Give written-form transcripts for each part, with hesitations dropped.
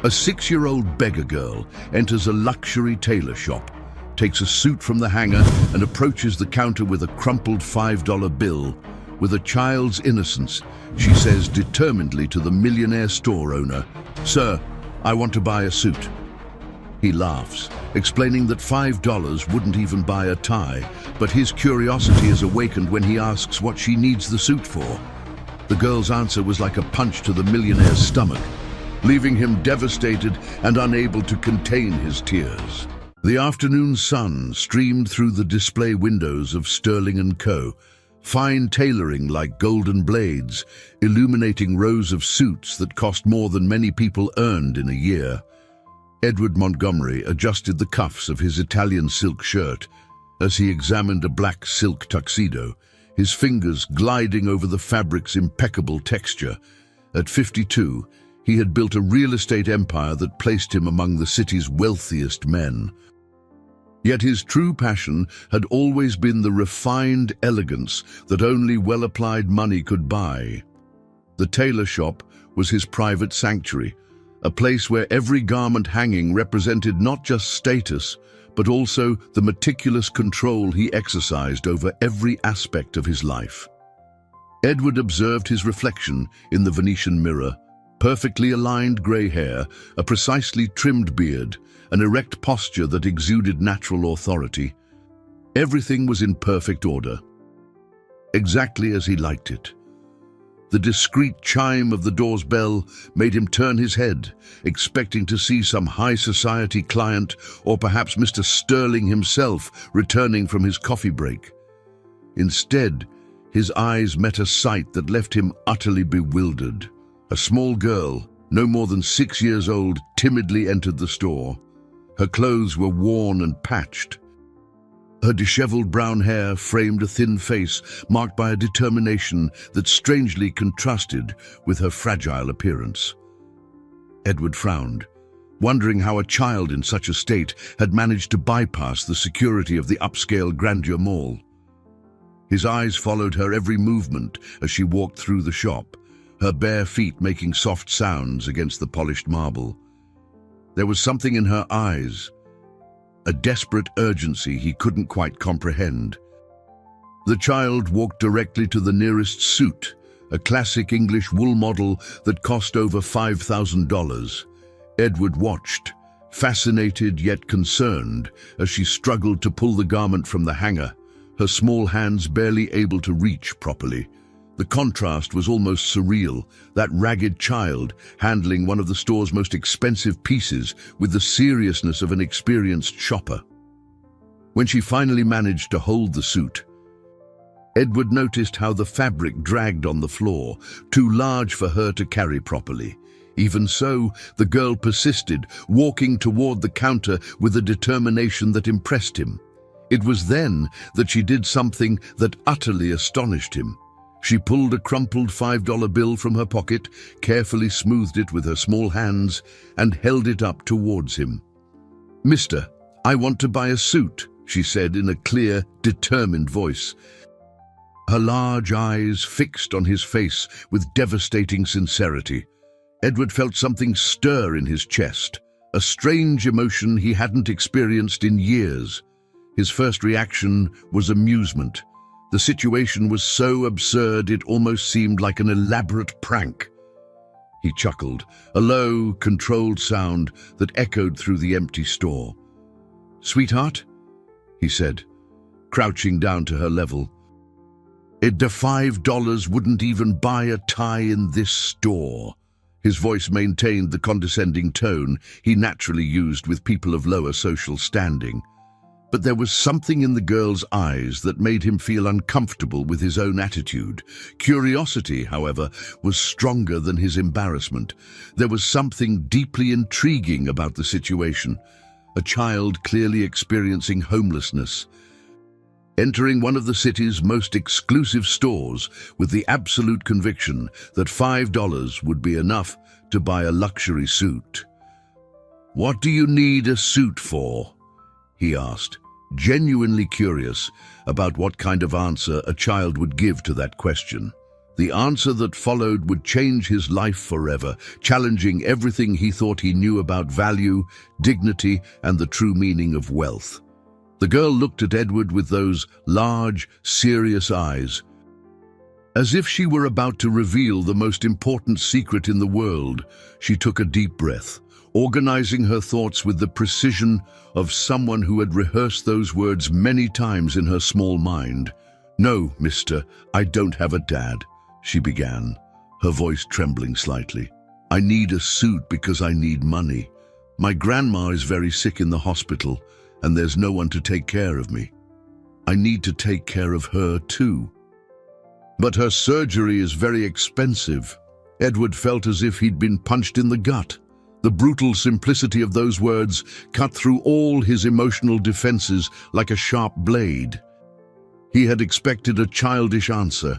A 6-year-old beggar girl enters a luxury tailor shop, takes a suit from the hanger and approaches the counter with a crumpled $5 bill. With a child's innocence, she says determinedly to the millionaire store owner, "Sir, I want to buy a suit." He laughs, explaining that $5 wouldn't even buy a tie, but his curiosity is awakened when he asks what she needs the suit for. The girl's answer was like a punch to the millionaire's stomach, leaving him devastated and unable to contain his tears. The afternoon sun streamed through the display windows of Sterling & Co., fine tailoring like golden blades, illuminating rows of suits that cost more than many people earned in a year. Edward Montgomery adjusted the cuffs of his Italian silk shirt as he examined a black silk tuxedo, his fingers gliding over the fabric's impeccable texture. At 52, he had built a real estate empire that placed him among the city's wealthiest men. Yet his true passion had always been the refined elegance that only well-applied money could buy. The tailor shop was his private sanctuary, a place where every garment hanging represented not just status, but also the meticulous control he exercised over every aspect of his life. Edward observed his reflection in the Venetian mirror: perfectly aligned grey hair, a precisely trimmed beard, an erect posture that exuded natural authority. Everything was in perfect order, exactly as he liked it. The discreet chime of the door's bell made him turn his head, expecting to see some high society client or perhaps Mr. Sterling himself returning from his coffee break. Instead, his eyes met a sight that left him utterly bewildered. A small girl, no more than 6 years old, timidly entered the store. Her clothes were worn and patched. Her disheveled brown hair framed a thin face marked by a determination that strangely contrasted with her fragile appearance. Edward frowned, wondering how a child in such a state had managed to bypass the security of the upscale Grandeur Mall. His eyes followed her every movement as she walked through the shop, her bare feet making soft sounds against the polished marble. There was something in her eyes, a desperate urgency he couldn't quite comprehend. The child walked directly to the nearest suit, a classic English wool model that cost over $5,000. Edward watched, fascinated yet concerned, as she struggled to pull the garment from the hanger, her small hands barely able to reach properly. The contrast was almost surreal, that ragged child handling one of the store's most expensive pieces with the seriousness of an experienced shopper. When she finally managed to hold the suit, Edward noticed how the fabric dragged on the floor, too large for her to carry properly. Even so, the girl persisted, walking toward the counter with a determination that impressed him. It was then that she did something that utterly astonished him. She pulled a crumpled $5 bill from her pocket, carefully smoothed it with her small hands, and held it up towards him. "Mister, I want to buy a suit," she said in a clear, determined voice. Her large eyes fixed on his face with devastating sincerity. Edward felt something stir in his chest, a strange emotion he hadn't experienced in years. His first reaction was amusement. The situation was so absurd it almost seemed like an elaborate prank. He chuckled, a low, controlled sound that echoed through the empty store. "Sweetheart," he said, crouching down to her level. "The $5 wouldn't even buy a tie in this store." His voice maintained the condescending tone he naturally used with people of lower social standing. But there was something in the girl's eyes that made him feel uncomfortable with his own attitude. Curiosity, however, was stronger than his embarrassment. There was something deeply intriguing about the situation. A child clearly experiencing homelessness, entering one of the city's most exclusive stores with the absolute conviction that $5 would be enough to buy a luxury suit. "What do you need a suit for?" he asked, genuinely curious about what kind of answer a child would give to that question. The answer that followed would change his life forever, challenging everything he thought he knew about value, dignity, and the true meaning of wealth. The girl looked at Edward with those large, serious eyes, as if she were about to reveal the most important secret in the world. She took a deep breath, organizing her thoughts with the precision of someone who had rehearsed those words many times in her small mind. "No, mister, I don't have a dad," she began, her voice trembling slightly. "I need a suit because I need money. My grandma is very sick in the hospital, and there's no one to take care of me. I need to take care of her too. But her surgery is very expensive." Edward felt as if he'd been punched in the gut. The brutal simplicity of those words cut through all his emotional defenses like a sharp blade. He had expected a childish answer,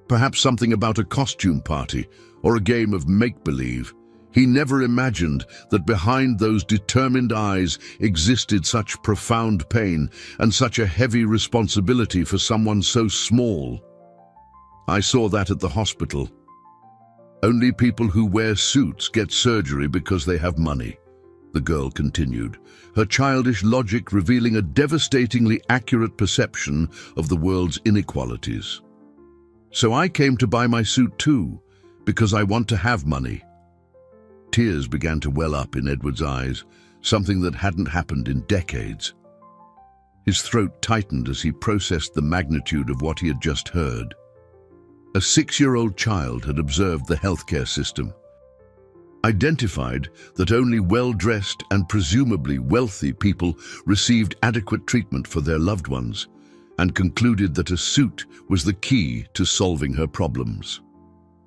perhaps something about a costume party or a game of make-believe. He never imagined that behind those determined eyes existed such profound pain and such a heavy responsibility for someone so small. "I saw that at the hospital. Only people who wear suits get surgery because they have money," the girl continued, her childish logic revealing a devastatingly accurate perception of the world's inequalities. "So I came to buy my suit too, because I want to have money." Tears began to well up in Edward's eyes, something that hadn't happened in decades. His throat tightened as he processed the magnitude of what he had just heard. A 6-year-old child had observed the healthcare system, identified that only well-dressed and presumably wealthy people received adequate treatment for their loved ones, and concluded that a suit was the key to solving her problems.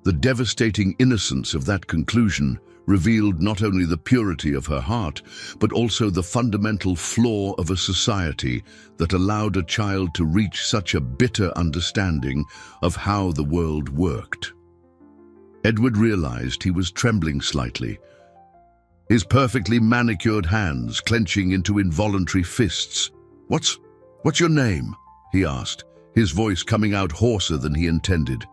The devastating innocence of that conclusion revealed not only the purity of her heart, but also the fundamental flaw of a society that allowed a child to reach such a bitter understanding of how the world worked. Edward realized he was trembling slightly, his perfectly manicured hands clenching into involuntary fists. What's your name?" he asked, his voice coming out hoarser than he intended.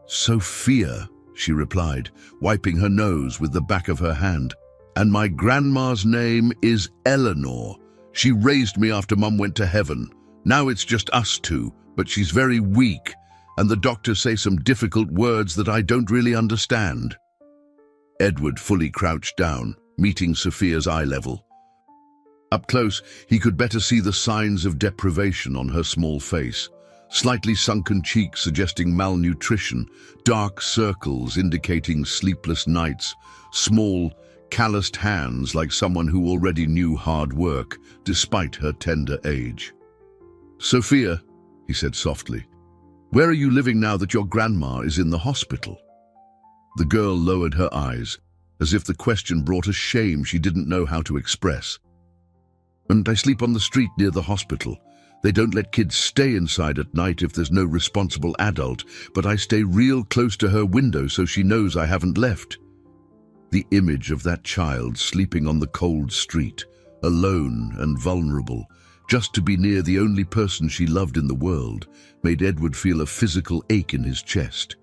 "Sophia," she replied, wiping her nose with the back of her hand. "And my grandma's name is Eleanor. She raised me after Mum went to heaven. Now it's just us two, but she's very weak, and the doctors say some difficult words that I don't really understand." Edward fully crouched down, meeting Sophia's eye level. Up close, he could better see the signs of deprivation on her small face. Slightly sunken cheeks suggesting malnutrition, dark circles indicating sleepless nights, small, calloused hands like someone who already knew hard work, despite her tender age. "Sophia," he said softly, "where are you living now that your grandma is in the hospital?" The girl lowered her eyes, as if the question brought a shame she didn't know how to express. "And I sleep on the street near the hospital. They don't let kids stay inside at night if there's no responsible adult, but I stay real close to her window so she knows I haven't left." The image of that child sleeping on the cold street, alone and vulnerable, just to be near the only person she loved in the world, made Edward feel a physical ache in his chest.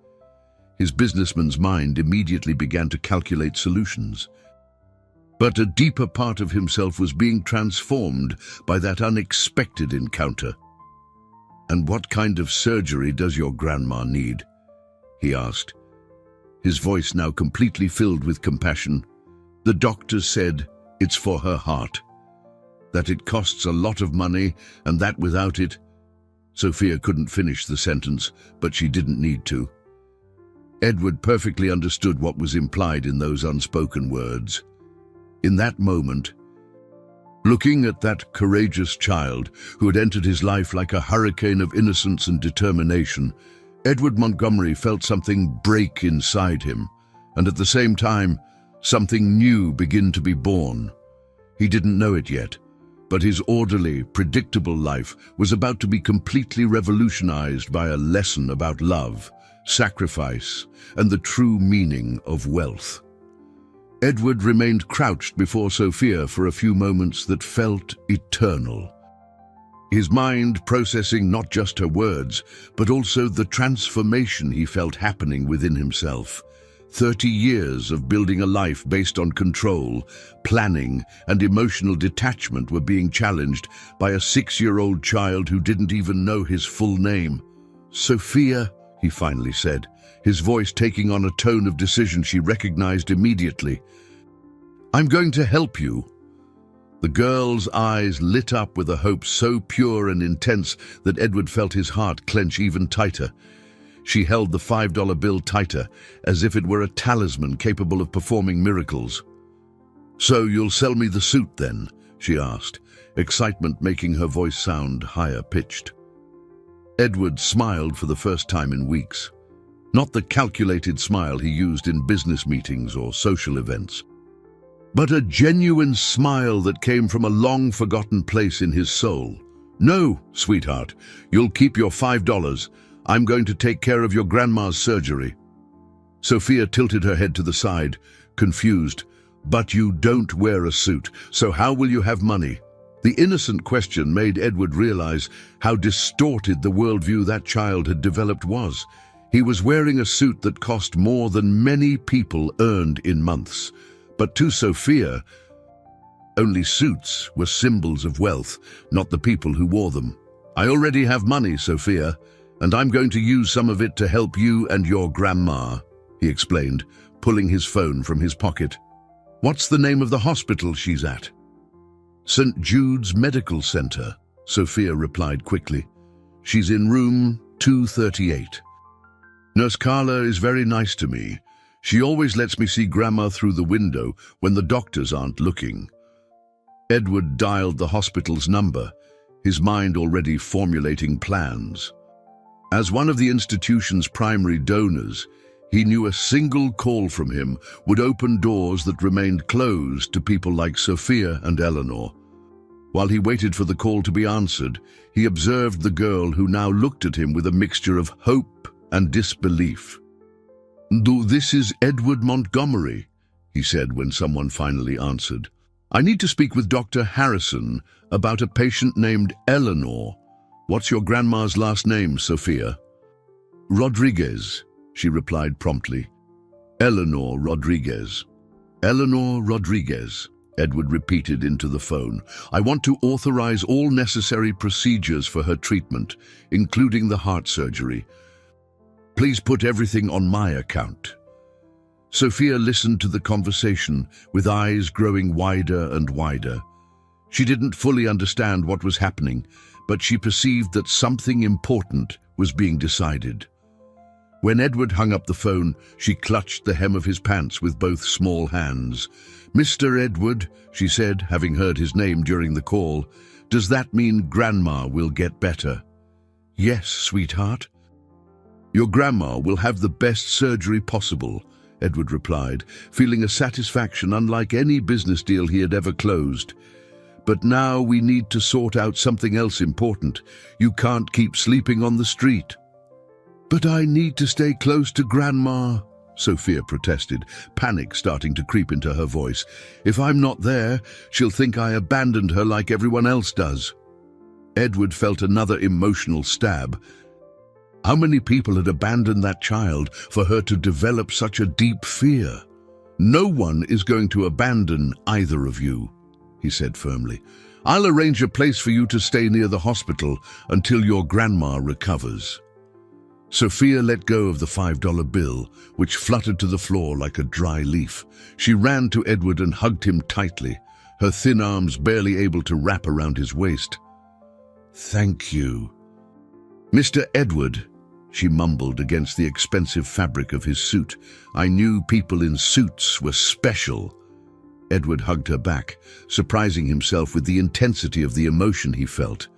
His businessman's mind immediately began to calculate solutions. But a deeper part of himself was being transformed by that unexpected encounter. "And what kind of surgery does your grandma need?" he asked, his voice now completely filled with compassion. "The doctors said it's for her heart, that it costs a lot of money, and that without it—" Sophia couldn't finish the sentence, but she didn't need to. Edward perfectly understood what was implied in those unspoken words. In that moment, looking at that courageous child who had entered his life like a hurricane of innocence and determination, Edward Montgomery felt something break inside him, and at the same time, something new begin to be born. He didn't know it yet, but his orderly, predictable life was about to be completely revolutionized by a lesson about love, sacrifice, and the true meaning of wealth. Edward remained crouched before Sophia for a few moments that felt eternal. his mind processing not just her words, but also the transformation he felt happening within himself. 30 years of building a life based on control, planning, and emotional detachment were being challenged by a 6-year-old child who didn't even know his full name. "Sophia," he finally said, his voice taking on a tone of decision she recognized immediately. "I'm going to help you." The girl's eyes lit up with a hope so pure and intense that Edward felt his heart clench even tighter. She held the $5 bill tighter, as if it were a talisman capable of performing miracles. "So you'll sell me the suit then?" she asked, excitement making her voice sound higher-pitched. Edward smiled for the first time in weeks. Not the calculated smile he used in business meetings or social events, but a genuine smile that came from a long-forgotten place in his soul. "No, sweetheart, you'll keep your $5. I'm going to take care of your grandma's surgery." Sophia tilted her head to the side, confused. "But you don't wear a suit, so how will you have money?" The innocent question made Edward realize how distorted the worldview that child had developed was. He was wearing a suit that cost more than many people earned in months. But to Sophia, only suits were symbols of wealth, not the people who wore them. "I already have money, Sophia, and I'm going to use some of it to help you and your grandma," he explained, pulling his phone from his pocket. "What's the name of the hospital she's at?" "St. Jude's Medical Center," Sophia replied quickly. "She's in room 238. Nurse Carla is very nice to me. She always lets me see Grandma through the window when the doctors aren't looking." Edward dialed the hospital's number, his mind already formulating plans. As one of the institution's primary donors, he knew a single call from him would open doors that remained closed to people like Sophia and Eleanor. While he waited for the call to be answered, he observed the girl who now looked at him with a mixture of hope and disbelief. "This is Edward Montgomery," he said when someone finally answered. "I need to speak with Dr. Harrison about a patient named Eleanor. What's your grandma's last name, Sophia?" "Rodriguez," she replied promptly. "Eleanor Rodriguez." "Eleanor Rodriguez," Edward repeated into the phone. "I want to authorize all necessary procedures for her treatment, including the heart surgery. Please put everything on my account." Sophia listened to the conversation with eyes growing wider and wider. She didn't fully understand what was happening, but she perceived that something important was being decided. When Edward hung up the phone, she clutched the hem of his pants with both small hands. "Mr. Edward," she said, having heard his name during the call, "does that mean Grandma will get better?" "Yes, sweetheart." "Your grandma will have the best surgery possible," Edward replied, feeling a satisfaction unlike any business deal he had ever closed. "But now we need to sort out something else important. You can't keep sleeping on the street." "But I need to stay close to Grandma," Sophia protested, panic starting to creep into her voice. "If I'm not there, she'll think I abandoned her like everyone else does." Edward felt another emotional stab. How many people had abandoned that child for her to develop such a deep fear? "No one is going to abandon either of you," he said firmly. "I'll arrange a place for you to stay near the hospital until your grandma recovers." Sophia let go of the $5 bill, which fluttered to the floor like a dry leaf. She ran to Edward and hugged him tightly, her thin arms barely able to wrap around his waist. "Thank you." "Mr. Edward," she mumbled against the expensive fabric of his suit. "I knew people in suits were special." Edward hugged her back, surprising himself with the intensity of the emotion he felt.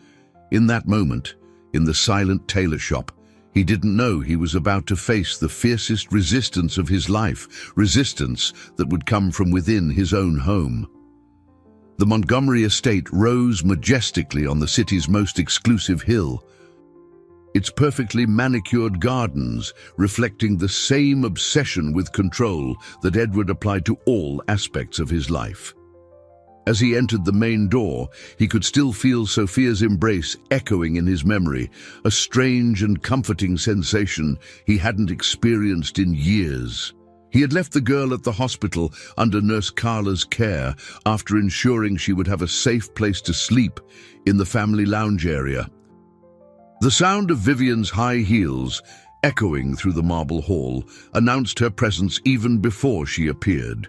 In that moment, in the silent tailor shop, he didn't know he was about to face the fiercest resistance of his life, resistance that would come from within his own home. The Montgomery estate rose majestically on the city's most exclusive hill, its perfectly manicured gardens reflecting the same obsession with control that Edward applied to all aspects of his life. As he entered the main door, he could still feel Sophia's embrace echoing in his memory, a strange and comforting sensation he hadn't experienced in years. He had left the girl at the hospital under Nurse Carla's care after ensuring she would have a safe place to sleep in the family lounge area. The sound of Vivian's high heels, echoing through the marble hall, announced her presence even before she appeared.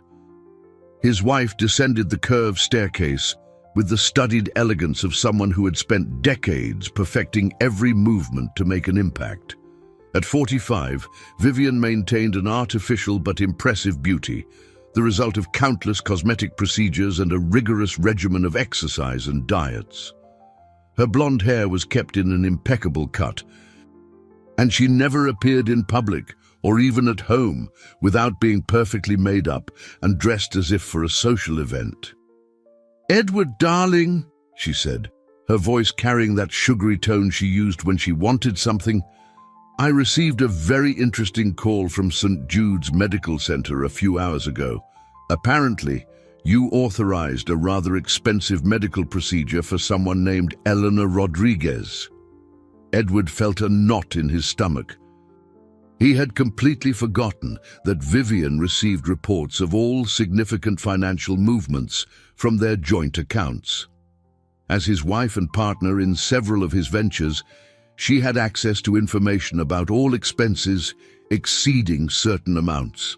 His wife descended the curved staircase with the studied elegance of someone who had spent decades perfecting every movement to make an impact. At 45, Vivian maintained an artificial but impressive beauty, the result of countless cosmetic procedures and a rigorous regimen of exercise and diets. Her blonde hair was kept in an impeccable cut, and she never appeared in public or even at home without being perfectly made up and dressed as if for a social event. "Edward, darling," she said, her voice carrying that sugary tone she used when she wanted something, "I received a very interesting call from St. Jude's Medical Center a few hours ago. Apparently, you authorized a rather expensive medical procedure for someone named Eleanor Rodriguez." Edward felt a knot in his stomach. He had completely forgotten that Vivian received reports of all significant financial movements from their joint accounts. As his wife and partner in several of his ventures, she had access to information about all expenses exceeding certain amounts.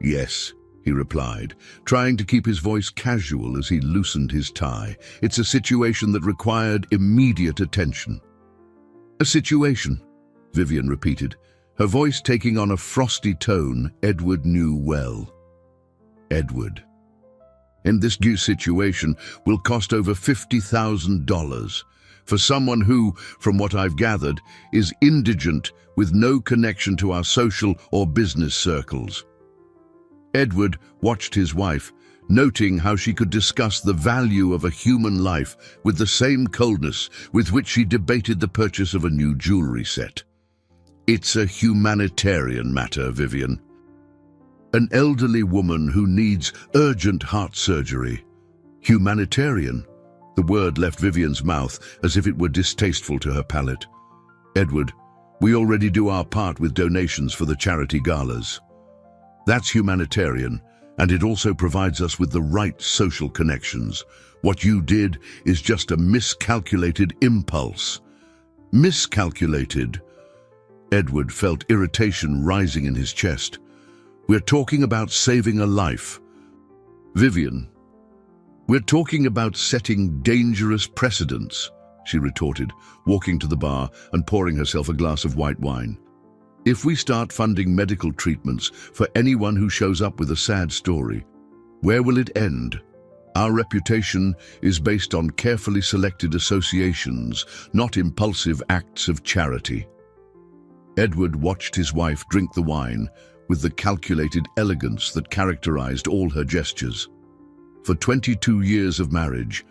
"Yes," he replied, trying to keep his voice casual as he loosened his tie. "It's a situation that required immediate attention." "A situation," Vivian repeated, her voice taking on a frosty tone Edward knew well. "Edward, in this new situation will cost over $50,000 for someone who, from what I've gathered, is indigent with no connection to our social or business circles." Edward watched his wife, noting how she could discuss the value of a human life with the same coldness with which she debated the purchase of a new jewelry set. "It's a humanitarian matter, Vivian. An elderly woman who needs urgent heart surgery." Humanitarian? The word left Vivian's mouth as if it were distasteful to her palate. "Edward, we already do our part with donations for the charity galas. That's humanitarian, and it also provides us with the right social connections. What you did is just a miscalculated impulse." "Miscalculated?" Edward felt irritation rising in his chest. "We're talking about saving a life. Vivian, we're talking about setting dangerous precedents," she retorted, walking to the bar and pouring herself a glass of white wine. "If we start funding medical treatments for anyone who shows up with a sad story, where will it end? Our reputation is based on carefully selected associations, not impulsive acts of charity." Edward watched his wife drink the wine with the calculated elegance that characterized all her gestures. For 22 years of marriage,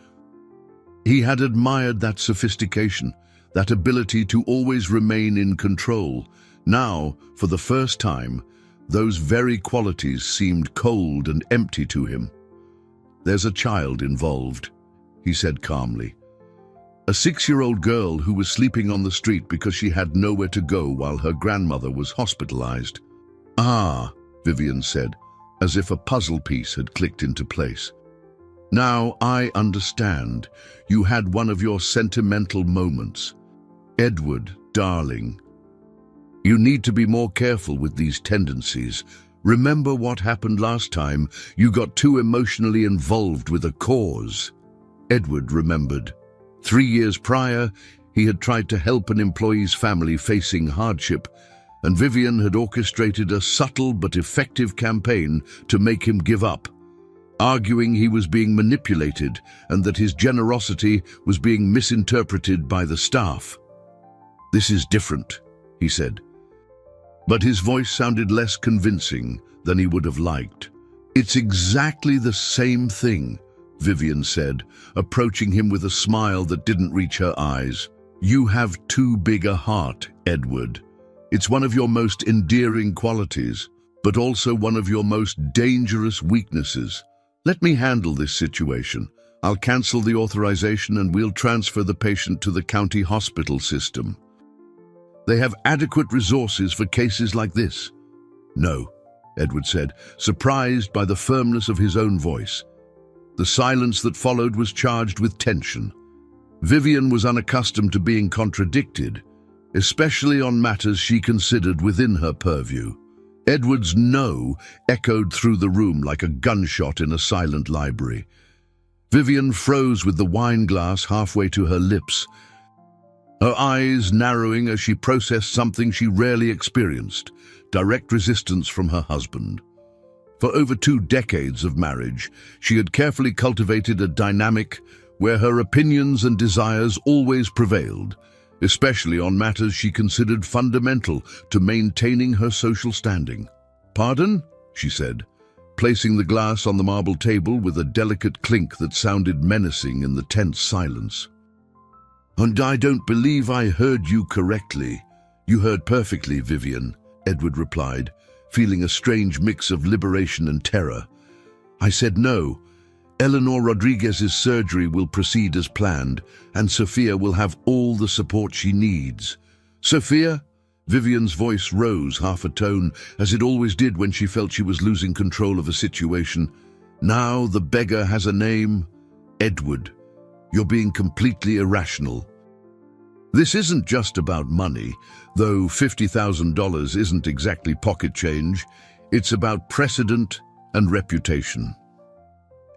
he had admired that sophistication, that ability to always remain in control. Now, for the first time, those very qualities seemed cold and empty to him. "There's a child involved," he said calmly. "A 6-year-old girl who was sleeping on the street because she had nowhere to go while her grandmother was hospitalized." "Ah," Vivian said, as if a puzzle piece had clicked into place. "Now I understand. You had one of your sentimental moments. Edward, darling, you need to be more careful with these tendencies. Remember what happened last time? You got too emotionally involved with a cause." Edward remembered. 3 years prior, he had tried to help an employee's family facing hardship, and Vivian had orchestrated a subtle but effective campaign to make him give up, arguing he was being manipulated and that his generosity was being misinterpreted by the staff. "This is different," he said. But his voice sounded less convincing than he would have liked. "It's exactly the same thing," Vivian said, approaching him with a smile that didn't reach her eyes. "You have too big a heart, Edward. It's one of your most endearing qualities, but also one of your most dangerous weaknesses. Let me handle this situation. I'll cancel the authorization and we'll transfer the patient to the county hospital system. They have adequate resources for cases like this. No, Edward said, surprised by the firmness of his own voice. The silence that followed was charged with tension. Vivian was unaccustomed to being contradicted, especially on matters she considered within her purview. Edward's no echoed through the room like a gunshot in a silent library. Vivian froze with the wine glass halfway to her lips, her eyes narrowing as she processed something she rarely experienced, direct resistance from her husband. For over 2 decades of marriage, she had carefully cultivated a dynamic where her opinions and desires always prevailed, especially on matters she considered fundamental to maintaining her social standing. "Pardon?" she said, placing the glass on the marble table with a delicate clink that sounded menacing in the tense silence. "And I don't believe I heard you correctly." "You heard perfectly, Vivian," Edward replied, feeling a strange mix of liberation and terror. "I said no. Eleanor Rodriguez's surgery will proceed as planned, and Sophia will have all the support she needs." "Sophia?" Vivian's voice rose half a tone, as it always did when she felt she was losing control of a situation. "Now the beggar has a name. Edward, you're being completely irrational. This isn't just about money, though $50,000 isn't exactly pocket change. It's about precedent and reputation."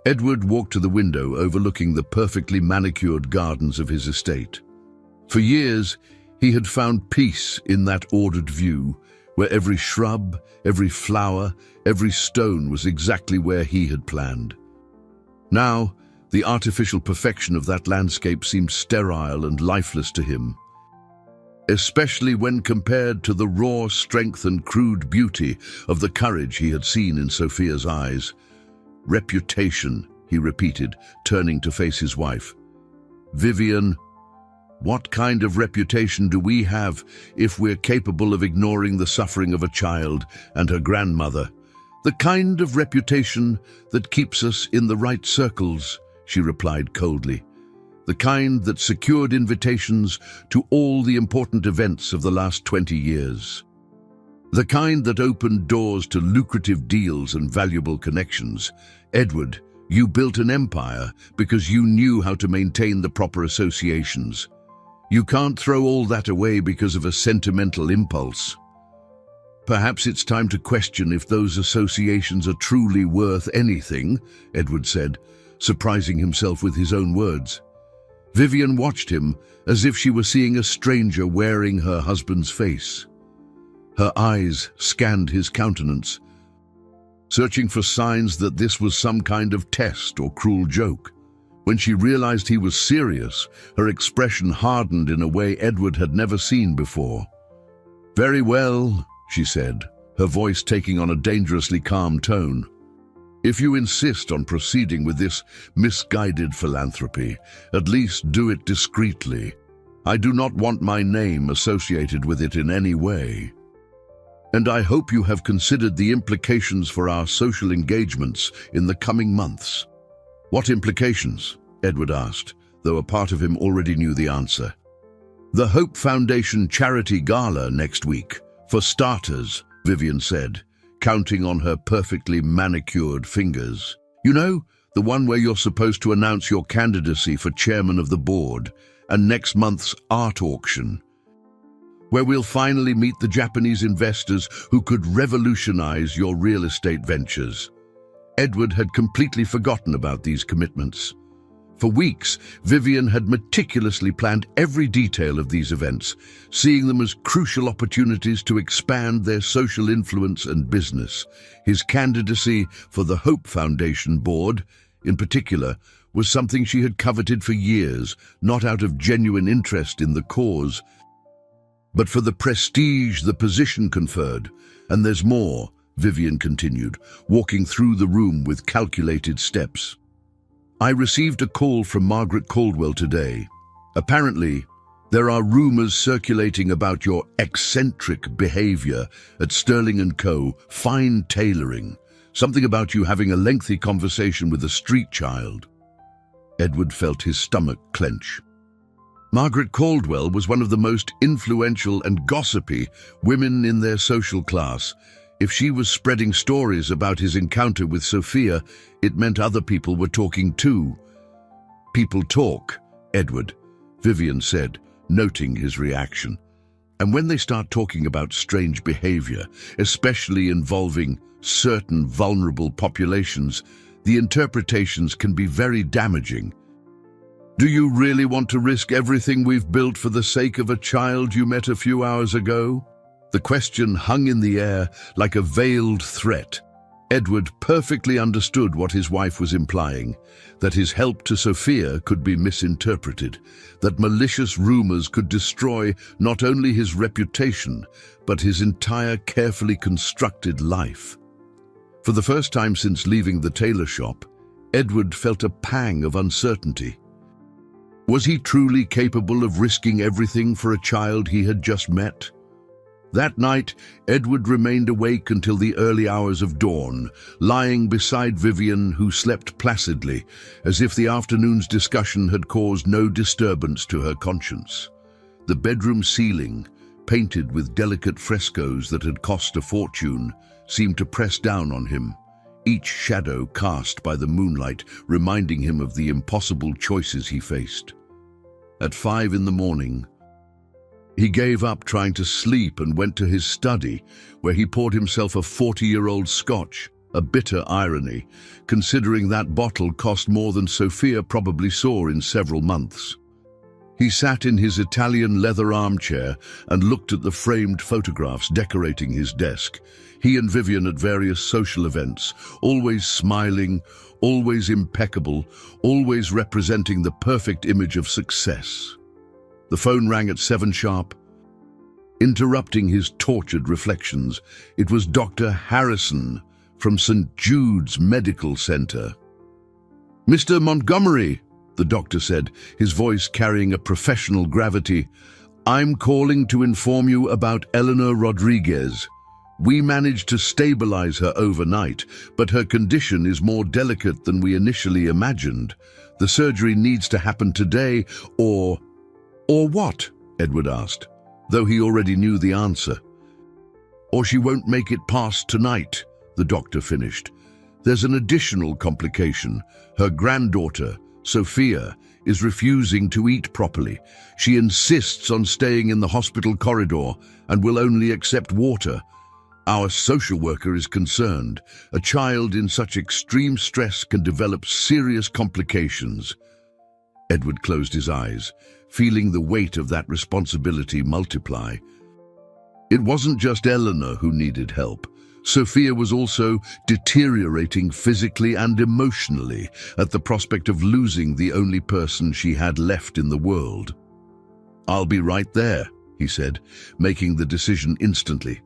Edward walked to the window overlooking the perfectly manicured gardens of his estate. For years, he had found peace in that ordered view, where every shrub, every flower, every stone was exactly where he had planned. Now, the artificial perfection of that landscape seemed sterile and lifeless to him, especially when compared to the raw strength and crude beauty of the courage he had seen in Sophia's eyes. "Reputation," he repeated, turning to face his wife. "Vivian, what kind of reputation do we have if we're capable of ignoring the suffering of a child and her grandmother? The kind of reputation that keeps us in the right circles," she replied coldly. "The kind that secured invitations to all the important events of the last 20 years. The kind that opened doors to lucrative deals and valuable connections. Edward, you built an empire because you knew how to maintain the proper associations. You can't throw all that away because of a sentimental impulse." "Perhaps it's time to question if those associations are truly worth anything," Edward said, surprising himself with his own words. Vivian watched him as if she were seeing a stranger wearing her husband's face. Her eyes scanned his countenance, searching for signs that this was some kind of test or cruel joke. When she realized he was serious, her expression hardened in a way Edward had never seen before. "Very well," she said, her voice taking on a dangerously calm tone. "If you insist on proceeding with this misguided philanthropy, at least do it discreetly. I do not want my name associated with it in any way. And I hope you have considered the implications for our social engagements in the coming months." "What implications?" Edward asked, though a part of him already knew the answer. "The Hope Foundation charity gala next week, for starters," Vivian said, counting on her perfectly manicured fingers. "You know, the one where you're supposed to announce your candidacy for chairman of the board, and next month's art auction, where we'll finally meet the Japanese investors who could revolutionize your real estate ventures." Edward had completely forgotten about these commitments. For weeks, Vivian had meticulously planned every detail of these events, seeing them as crucial opportunities to expand their social influence and business. His candidacy for the Hope Foundation board, in particular, was something she had coveted for years, not out of genuine interest in the cause, but for the prestige the position conferred. "And there's more," Vivian continued, walking through the room with calculated steps. "I received a call from Margaret Caldwell today. Apparently, there are rumors circulating about your eccentric behavior at Sterling & Co. Fine Tailoring, Something about you having a lengthy conversation with a street child." Edward felt his stomach clench. Margaret Caldwell was one of the most influential and gossipy women in their social class. If she was spreading stories about his encounter with Sophia, it meant other people were talking too. "People talk, Edward," Vivian said, noting his reaction. "And when they start talking about strange behavior, especially involving certain vulnerable populations, the interpretations can be very damaging. Do you really want to risk everything we've built for the sake of a child you met a few hours ago?" The question hung in the air like a veiled threat. Edward perfectly understood what his wife was implying, that his help to Sophia could be misinterpreted, that malicious rumors could destroy not only his reputation, but his entire carefully constructed life. For the first time since leaving the tailor shop, Edward felt a pang of uncertainty. Was he truly capable of risking everything for a child he had just met? That night, Edward remained awake until the early hours of dawn, lying beside Vivian, who slept placidly, as if the afternoon's discussion had caused no disturbance to her conscience. The bedroom ceiling, painted with delicate frescoes that had cost a fortune, seemed to press down on him, each shadow cast by the moonlight reminding him of the impossible choices he faced. At 5 in the morning, he gave up trying to sleep and went to his study, where he poured himself a 40-year-old scotch, a bitter irony, considering that bottle cost more than Sophia probably saw in several months. He sat in his Italian leather armchair and looked at the framed photographs decorating his desk. He and Vivian at various social events, always smiling, always impeccable, always representing the perfect image of success. The phone rang at 7 sharp. Interrupting his tortured reflections, it was Dr. Harrison from St. Jude's Medical Center. "Mr. Montgomery," the doctor said, his voice carrying a professional gravity, "I'm calling to inform you about Eleanor Rodriguez. We managed to stabilize her overnight, but her condition is more delicate than we initially imagined. The surgery needs to happen today, or what?" Edward asked, though he already knew the answer. "Or she won't make it past tonight," the doctor finished. "There's an additional complication. Her granddaughter, Sophia, is refusing to eat properly. She insists on staying in the hospital corridor and will only accept water. Our social worker is concerned. A child in such extreme stress can develop serious complications." Edward closed his eyes, feeling the weight of that responsibility multiply. It wasn't just Eleanor who needed help. Sophia was also deteriorating physically and emotionally at the prospect of losing the only person she had left in the world. "I'll be right there," he said, making the decision instantly.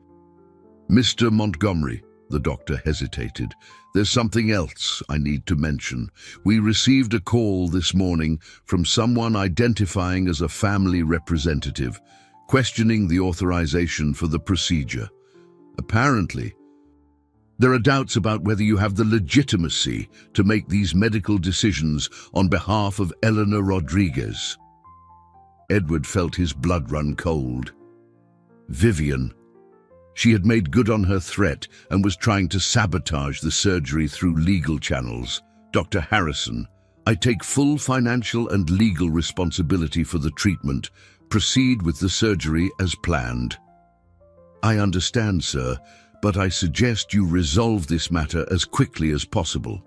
"Mr. Montgomery," the doctor hesitated, "there's something else I need to mention. We received a call this morning from someone identifying as a family representative, questioning the authorization for the procedure. Apparently, there are doubts about whether you have the legitimacy to make these medical decisions on behalf of Eleanor Rodriguez." Edward felt his blood run cold. Vivian. She had made good on her threat and was trying to sabotage the surgery through legal channels. "Dr. Harrison, I take full financial and legal responsibility for the treatment. Proceed with the surgery as planned." "I understand, sir, but I suggest you resolve this matter as quickly as possible.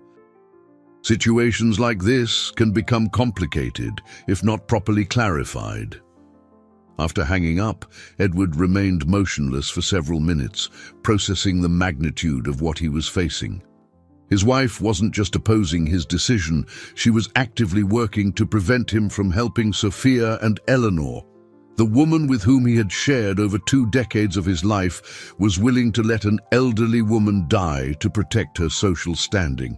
Situations like this can become complicated if not properly clarified." After hanging up, Edward remained motionless for several minutes, processing the magnitude of what he was facing. His wife wasn't just opposing his decision, she was actively working to prevent him from helping Sophia and Eleanor. The woman with whom he had shared over 2 decades of his life was willing to let an elderly woman die to protect her social standing.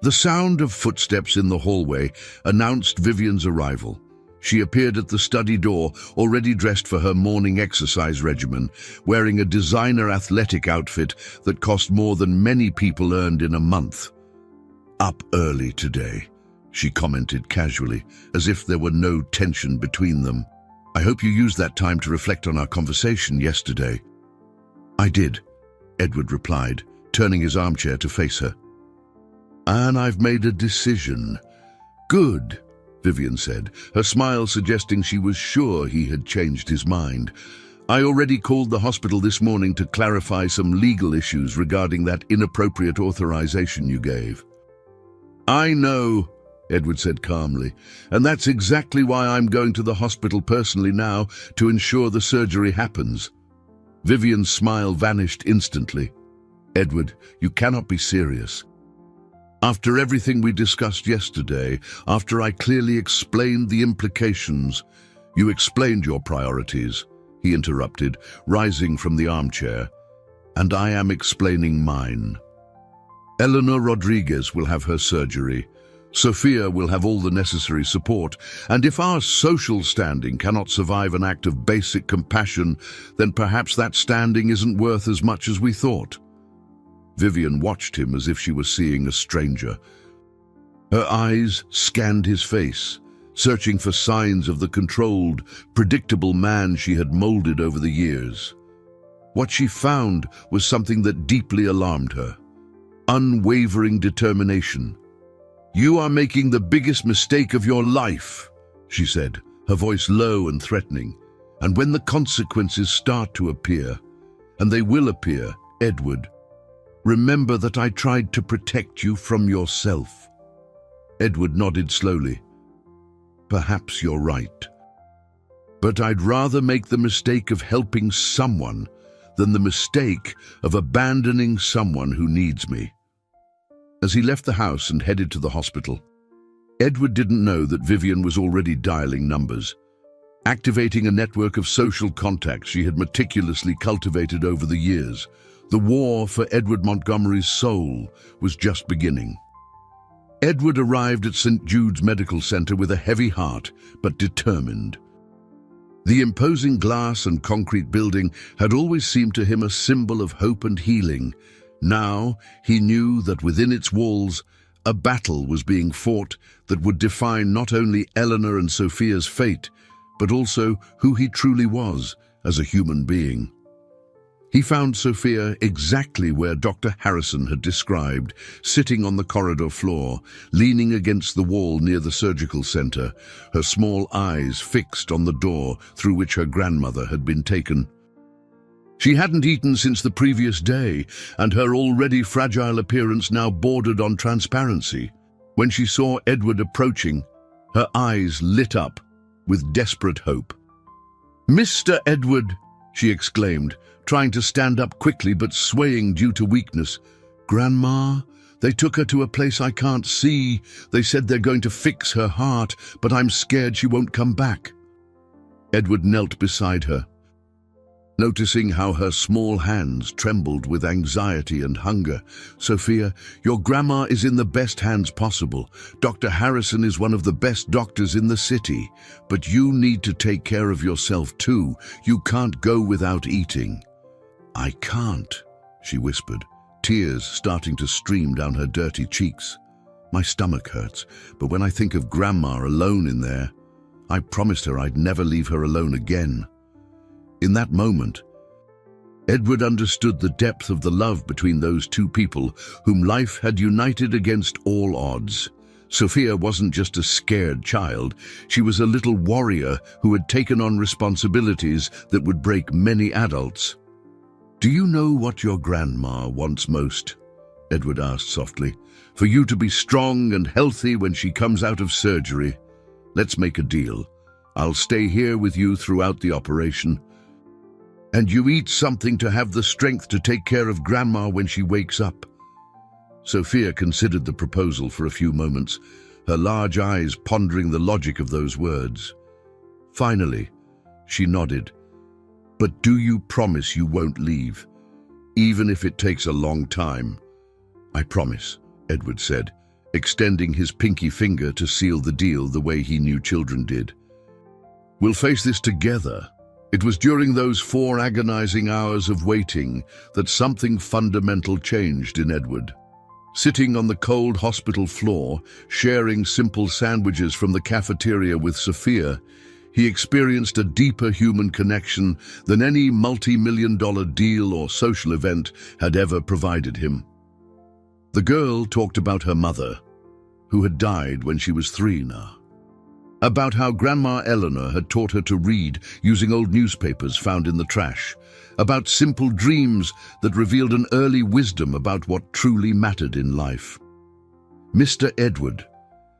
The sound of footsteps in the hallway announced Vivian's arrival. She appeared at the study door, already dressed for her morning exercise regimen, wearing a designer athletic outfit that cost more than many people earned in a month. "Up early today," she commented casually, as if there were no tension between them. "I hope you used that time to reflect on our conversation yesterday." "I did," Edward replied, turning his armchair to face her. "And I've made a decision." "Good," Vivian said, her smile suggesting she was sure he had changed his mind. "I already called the hospital this morning to clarify some legal issues regarding that inappropriate authorization you gave." "I know," Edward said calmly, "and that's exactly why I'm going to the hospital personally now to ensure the surgery happens." Vivian's smile vanished instantly. "Edward, you cannot be serious. After everything we discussed yesterday, after I clearly explained the implications—" "You explained your priorities," he interrupted, rising from the armchair, "and I am explaining mine. Eleanor Rodriguez will have her surgery. Sophia will have all the necessary support, and if our social standing cannot survive an act of basic compassion, then perhaps that standing isn't worth as much as we thought." Vivian watched him as if she were seeing a stranger. Her eyes scanned his face, searching for signs of the controlled, predictable man she had molded over the years. What she found was something that deeply alarmed her: unwavering determination. "You are making the biggest mistake of your life," she said, her voice low and threatening. "And when the consequences start to appear, and they will appear, Edward, remember that I tried to protect you from yourself." Edward nodded slowly. "Perhaps you're right. But I'd rather make the mistake of helping someone than the mistake of abandoning someone who needs me." As he left the house and headed to the hospital, Edward didn't know that Vivian was already dialing numbers, activating a network of social contacts she had meticulously cultivated over the years. The war for Edward Montgomery's soul was just beginning. Edward arrived at St. Jude's Medical Center with a heavy heart, but determined. The imposing glass and concrete building had always seemed to him a symbol of hope and healing. Now he knew that within its walls, a battle was being fought that would define not only Eleanor and Sophia's fate, but also who he truly was as a human being. He found Sophia exactly where Dr. Harrison had described, sitting on the corridor floor, leaning against the wall near the surgical center, her small eyes fixed on the door through which her grandmother had been taken. She hadn't eaten since the previous day, and her already fragile appearance now bordered on transparency. When she saw Edward approaching, her eyes lit up with desperate hope. "Mr. Edward," she exclaimed, trying to stand up quickly but swaying due to weakness. "Grandma, they took her to a place I can't see. They said they're going to fix her heart, but I'm scared she won't come back." Edward knelt beside her, noticing how her small hands trembled with anxiety and hunger. "Sophia, your grandma is in the best hands possible. Dr. Harrison is one of the best doctors in the city. But you need to take care of yourself too. You can't go without eating." "I can't," she whispered, tears starting to stream down her dirty cheeks. "My stomach hurts, but when I think of Grandma alone in there, I promised her I'd never leave her alone again." In that moment, Edward understood the depth of the love between those two people whom life had united against all odds. Sophia wasn't just a scared child, she was a little warrior who had taken on responsibilities that would break many adults. "Do you know what your grandma wants most?" Edward asked softly. "For you to be strong and healthy when she comes out of surgery. Let's make a deal. I'll stay here with you throughout the operation, and you eat something to have the strength to take care of Grandma when she wakes up." Sophia considered the proposal for a few moments, her large eyes pondering the logic of those words. Finally, she nodded. "But do you promise you won't leave, even if it takes a long time?" "I promise," Edward said, extending his pinky finger to seal the deal the way he knew children did. We'll face this together. It was during those 4 agonizing hours of waiting that something fundamental changed in Edward. Sitting on the cold hospital floor, sharing simple sandwiches from the cafeteria with Sophia, he experienced a deeper human connection than any multi-million-dollar deal or social event had ever provided him. The girl talked about her mother, who had died when she was 3 now. About how Grandma Eleanor had taught her to read using old newspapers found in the trash. About simple dreams that revealed an early wisdom about what truly mattered in life. "Mr. Edward,"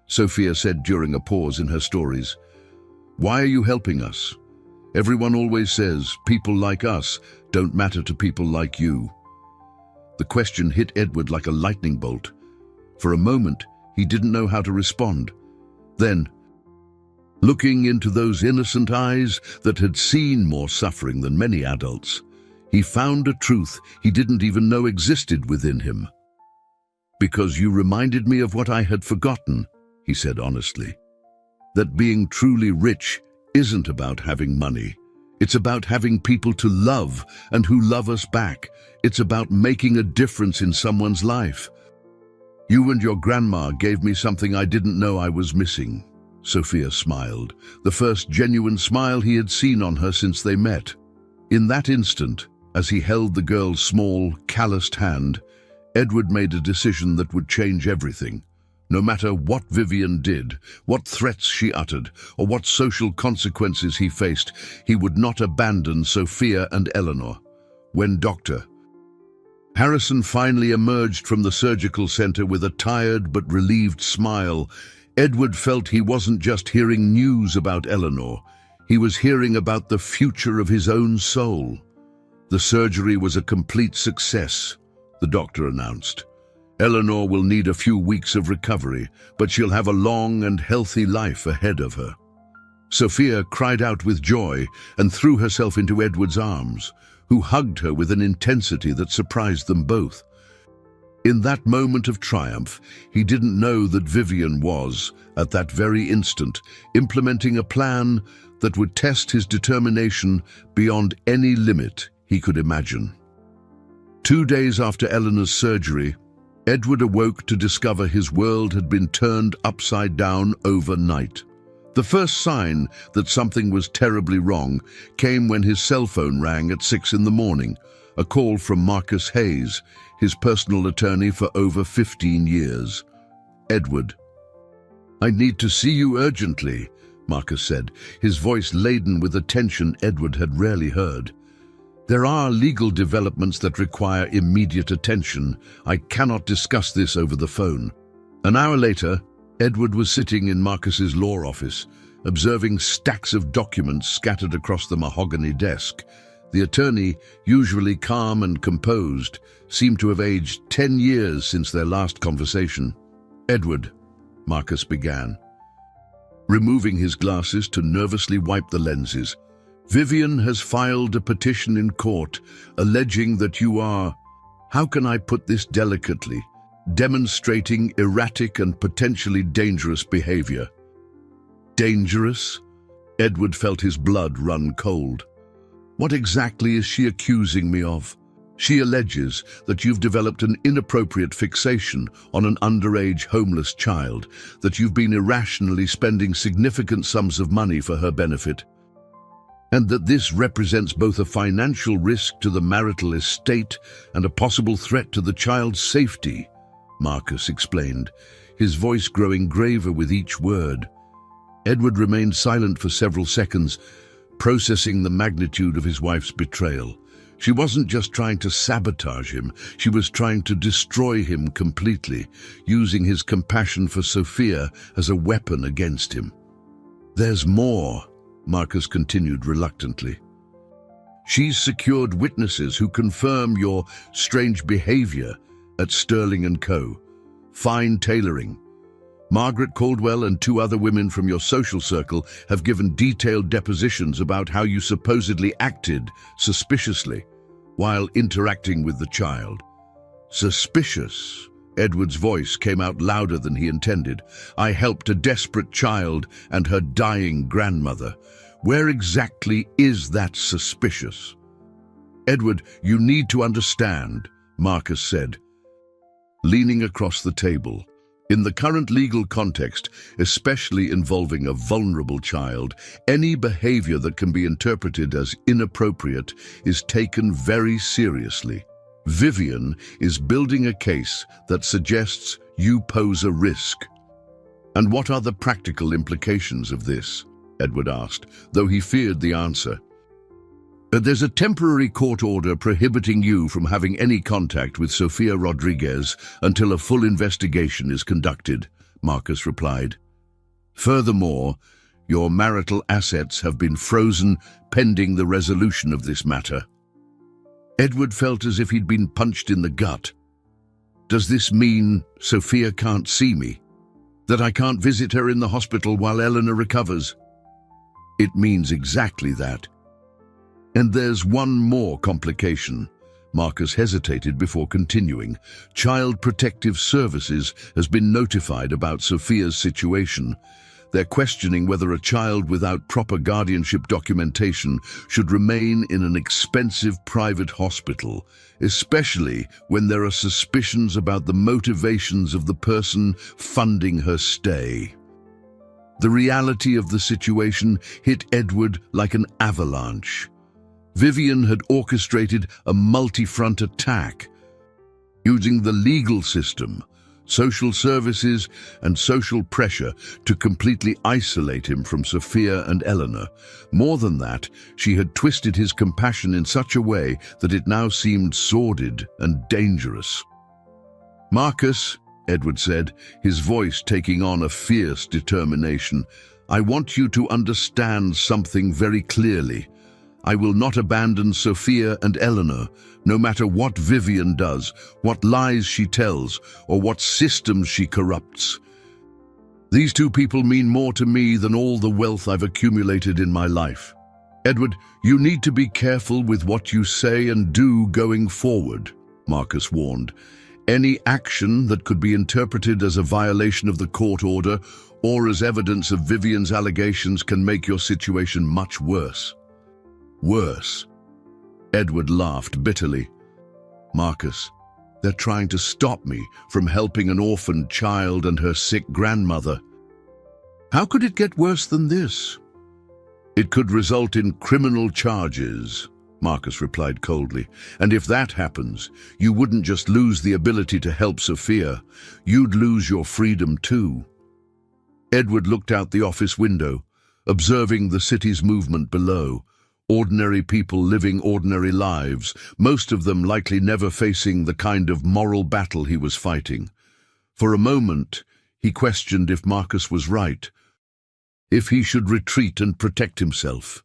Sophia said during a pause in her stories, "why are you helping us? Everyone always says people like us don't matter to people like you." The question hit Edward like a lightning bolt. For a moment, he didn't know how to respond. Then, looking into those innocent eyes that had seen more suffering than many adults, he found a truth he didn't even know existed within him. "Because you reminded me of what I had forgotten," he said honestly. "That being truly rich isn't about having money. It's about having people to love and who love us back. It's about making a difference in someone's life. You and your grandma gave me something I didn't know I was missing." Sophia smiled, the first genuine smile he had seen on her since they met. In that instant, as he held the girl's small, calloused hand, Edward made a decision that would change everything. No matter what Vivian did, what threats she uttered, or what social consequences he faced, he would not abandon Sophia and Eleanor. When Dr. Harrison finally emerged from the surgical center with a tired but relieved smile, Edward felt he wasn't just hearing news about Eleanor, he was hearing about the future of his own soul. The surgery was a complete success, the doctor announced. Eleanor will need a few weeks of recovery, but she'll have a long and healthy life ahead of her. Sophia cried out with joy and threw herself into Edward's arms, who hugged her with an intensity that surprised them both. In that moment of triumph, he didn't know that Vivian was, at that very instant, implementing a plan that would test his determination beyond any limit he could imagine. 2 days after Eleanor's surgery, Edward awoke to discover his world had been turned upside down overnight. The first sign that something was terribly wrong came when his cell phone rang at 6 in the morning, a call from Marcus Hayes, his personal attorney for over 15 years. "Edward, I need to see you urgently," Marcus said, his voice laden with a tension Edward had rarely heard. "There are legal developments that require immediate attention. I cannot discuss this over the phone." An hour later, Edward was sitting in Marcus's law office, observing stacks of documents scattered across the mahogany desk. The attorney, usually calm and composed, seemed to have aged 10 years since their last conversation. "Edward," Marcus began, removing his glasses to nervously wipe the lenses, "Vivian has filed a petition in court alleging that you are, how can I put this delicately, demonstrating erratic and potentially dangerous behavior." "Dangerous?" Edward felt his blood run cold. "What exactly is she accusing me of?" "She alleges that you've developed an inappropriate fixation on an underage homeless child, that you've been irrationally spending significant sums of money for her benefit, and that this represents both a financial risk to the marital estate and a possible threat to the child's safety," Marcus explained, his voice growing graver with each word. Edward remained silent for several seconds, processing the magnitude of his wife's betrayal. She wasn't just trying to sabotage him, she was trying to destroy him completely, using his compassion for Sophia as a weapon against him. "There's more," Marcus continued reluctantly. "She's secured witnesses who confirm your strange behavior at Sterling & Co. Fine tailoring. Margaret Caldwell and 2 other women from your social circle have given detailed depositions about how you supposedly acted suspiciously while interacting with the child." "Suspicious?" Edward's voice came out louder than he intended. "I helped a desperate child and her dying grandmother. Where exactly is that suspicious? Edward, you need to understand, Marcus said, leaning across the table. In the current legal context, especially involving a vulnerable child, any behavior that can be interpreted as inappropriate is taken very seriously. Vivian is building a case that suggests you pose a risk. And what are the practical implications of this? Edward asked, though he feared the answer. There's a temporary court order prohibiting you from having any contact with Sofia Rodriguez until a full investigation is conducted, Marcus replied. Furthermore, your marital assets have been frozen pending the resolution of this matter. Edward felt as if he'd been punched in the gut. Does this mean Sofia can't see me? That I can't visit her in the hospital while Eleanor recovers? It means exactly that. And there's one more complication. Marcus hesitated before continuing. Child Protective Services has been notified about Sofia's situation. They're questioning whether a child without proper guardianship documentation should remain in an expensive private hospital, especially when there are suspicions about the motivations of the person funding her stay. The reality of the situation hit Edward like an avalanche. Vivian had orchestrated a multi-front attack, using the legal system, social services, and social pressure to completely isolate him from Sofia and Eleanor. More than that, she had twisted his compassion in such a way that it now seemed sordid and dangerous. Marcus, Edward said, his voice taking on a fierce determination, I want you to understand something very clearly. I will not abandon Sofia and Eleanor, no matter what Vivian does, what lies she tells, or what systems she corrupts. These two people mean more to me than all the wealth I've accumulated in my life. Edward, you need to be careful with what you say and do going forward, Marcus warned. Any action that could be interpreted as a violation of the court order or as evidence of Vivian's allegations can make your situation much worse. Worse. Edward laughed bitterly. Marcus, they're trying to stop me from helping an orphaned child and her sick grandmother. How could it get worse than this? It could result in criminal charges, Marcus replied coldly. And if that happens, you wouldn't just lose the ability to help Sofia, you'd lose your freedom too. Edward looked out the office window, observing the city's movement below. Ordinary people living ordinary lives, most of them likely never facing the kind of moral battle he was fighting. For a moment, he questioned if Marcus was right, if he should retreat and protect himself.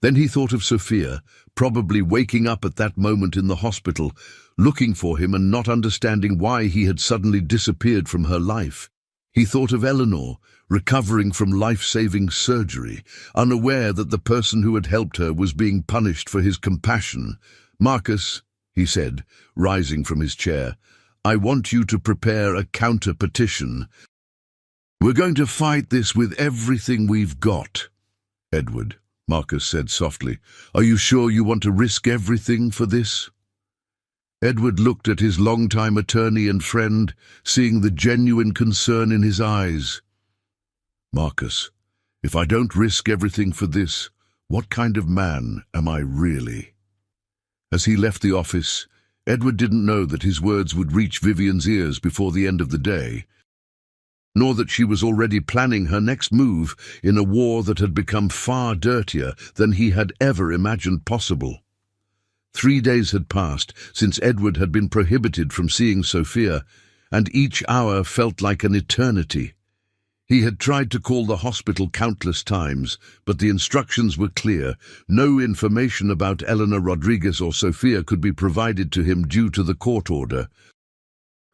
Then he thought of Sofia, probably waking up at that moment in the hospital, looking for him and not understanding why he had suddenly disappeared from her life. He thought of Eleanor, recovering from life-saving surgery, unaware that the person who had helped her was being punished for his compassion. Marcus, he said, rising from his chair, I want you to prepare a counter-petition. We're going to fight this with everything we've got. Edward, Marcus said softly, are you sure you want to risk everything for this? Edward looked at his longtime attorney and friend, seeing the genuine concern in his eyes. Marcus, if I don't risk everything for this, what kind of man am I really? As he left the office, Edward didn't know that his words would reach Vivian's ears before the end of the day, nor that she was already planning her next move in a war that had become far dirtier than he had ever imagined possible. 3 days had passed since Edward had been prohibited from seeing Sofia, and each hour felt like an eternity. He had tried to call the hospital countless times, but the instructions were clear. No information about Eleanor Rodriguez or Sofia could be provided to him due to the court order.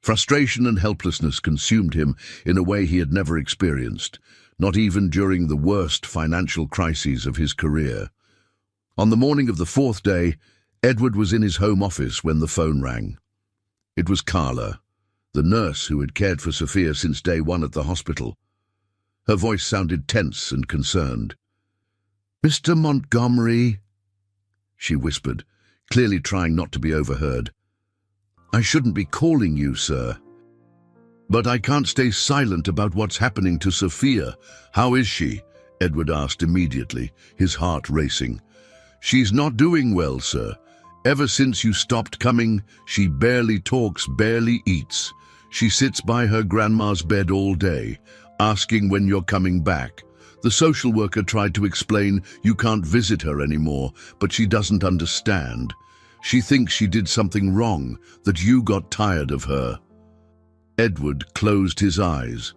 Frustration and helplessness consumed him in a way he had never experienced, not even during the worst financial crises of his career. On the morning of the 4th day, Edward was in his home office when the phone rang. It was Carla, the nurse who had cared for Sofia since day one at the hospital. Her voice sounded tense and concerned. Mr. Montgomery, she whispered, clearly trying not to be overheard. I shouldn't be calling you, sir. But I can't stay silent about what's happening to Sophia. How is she? Edward asked immediately, his heart racing. She's not doing well, sir. Ever since you stopped coming, she barely talks, barely eats. She sits by her grandma's bed all day, asking when you're coming back. The social worker tried to explain you can't visit her anymore, but she doesn't understand. She thinks she did something wrong, that you got tired of her. Edward closed his eyes,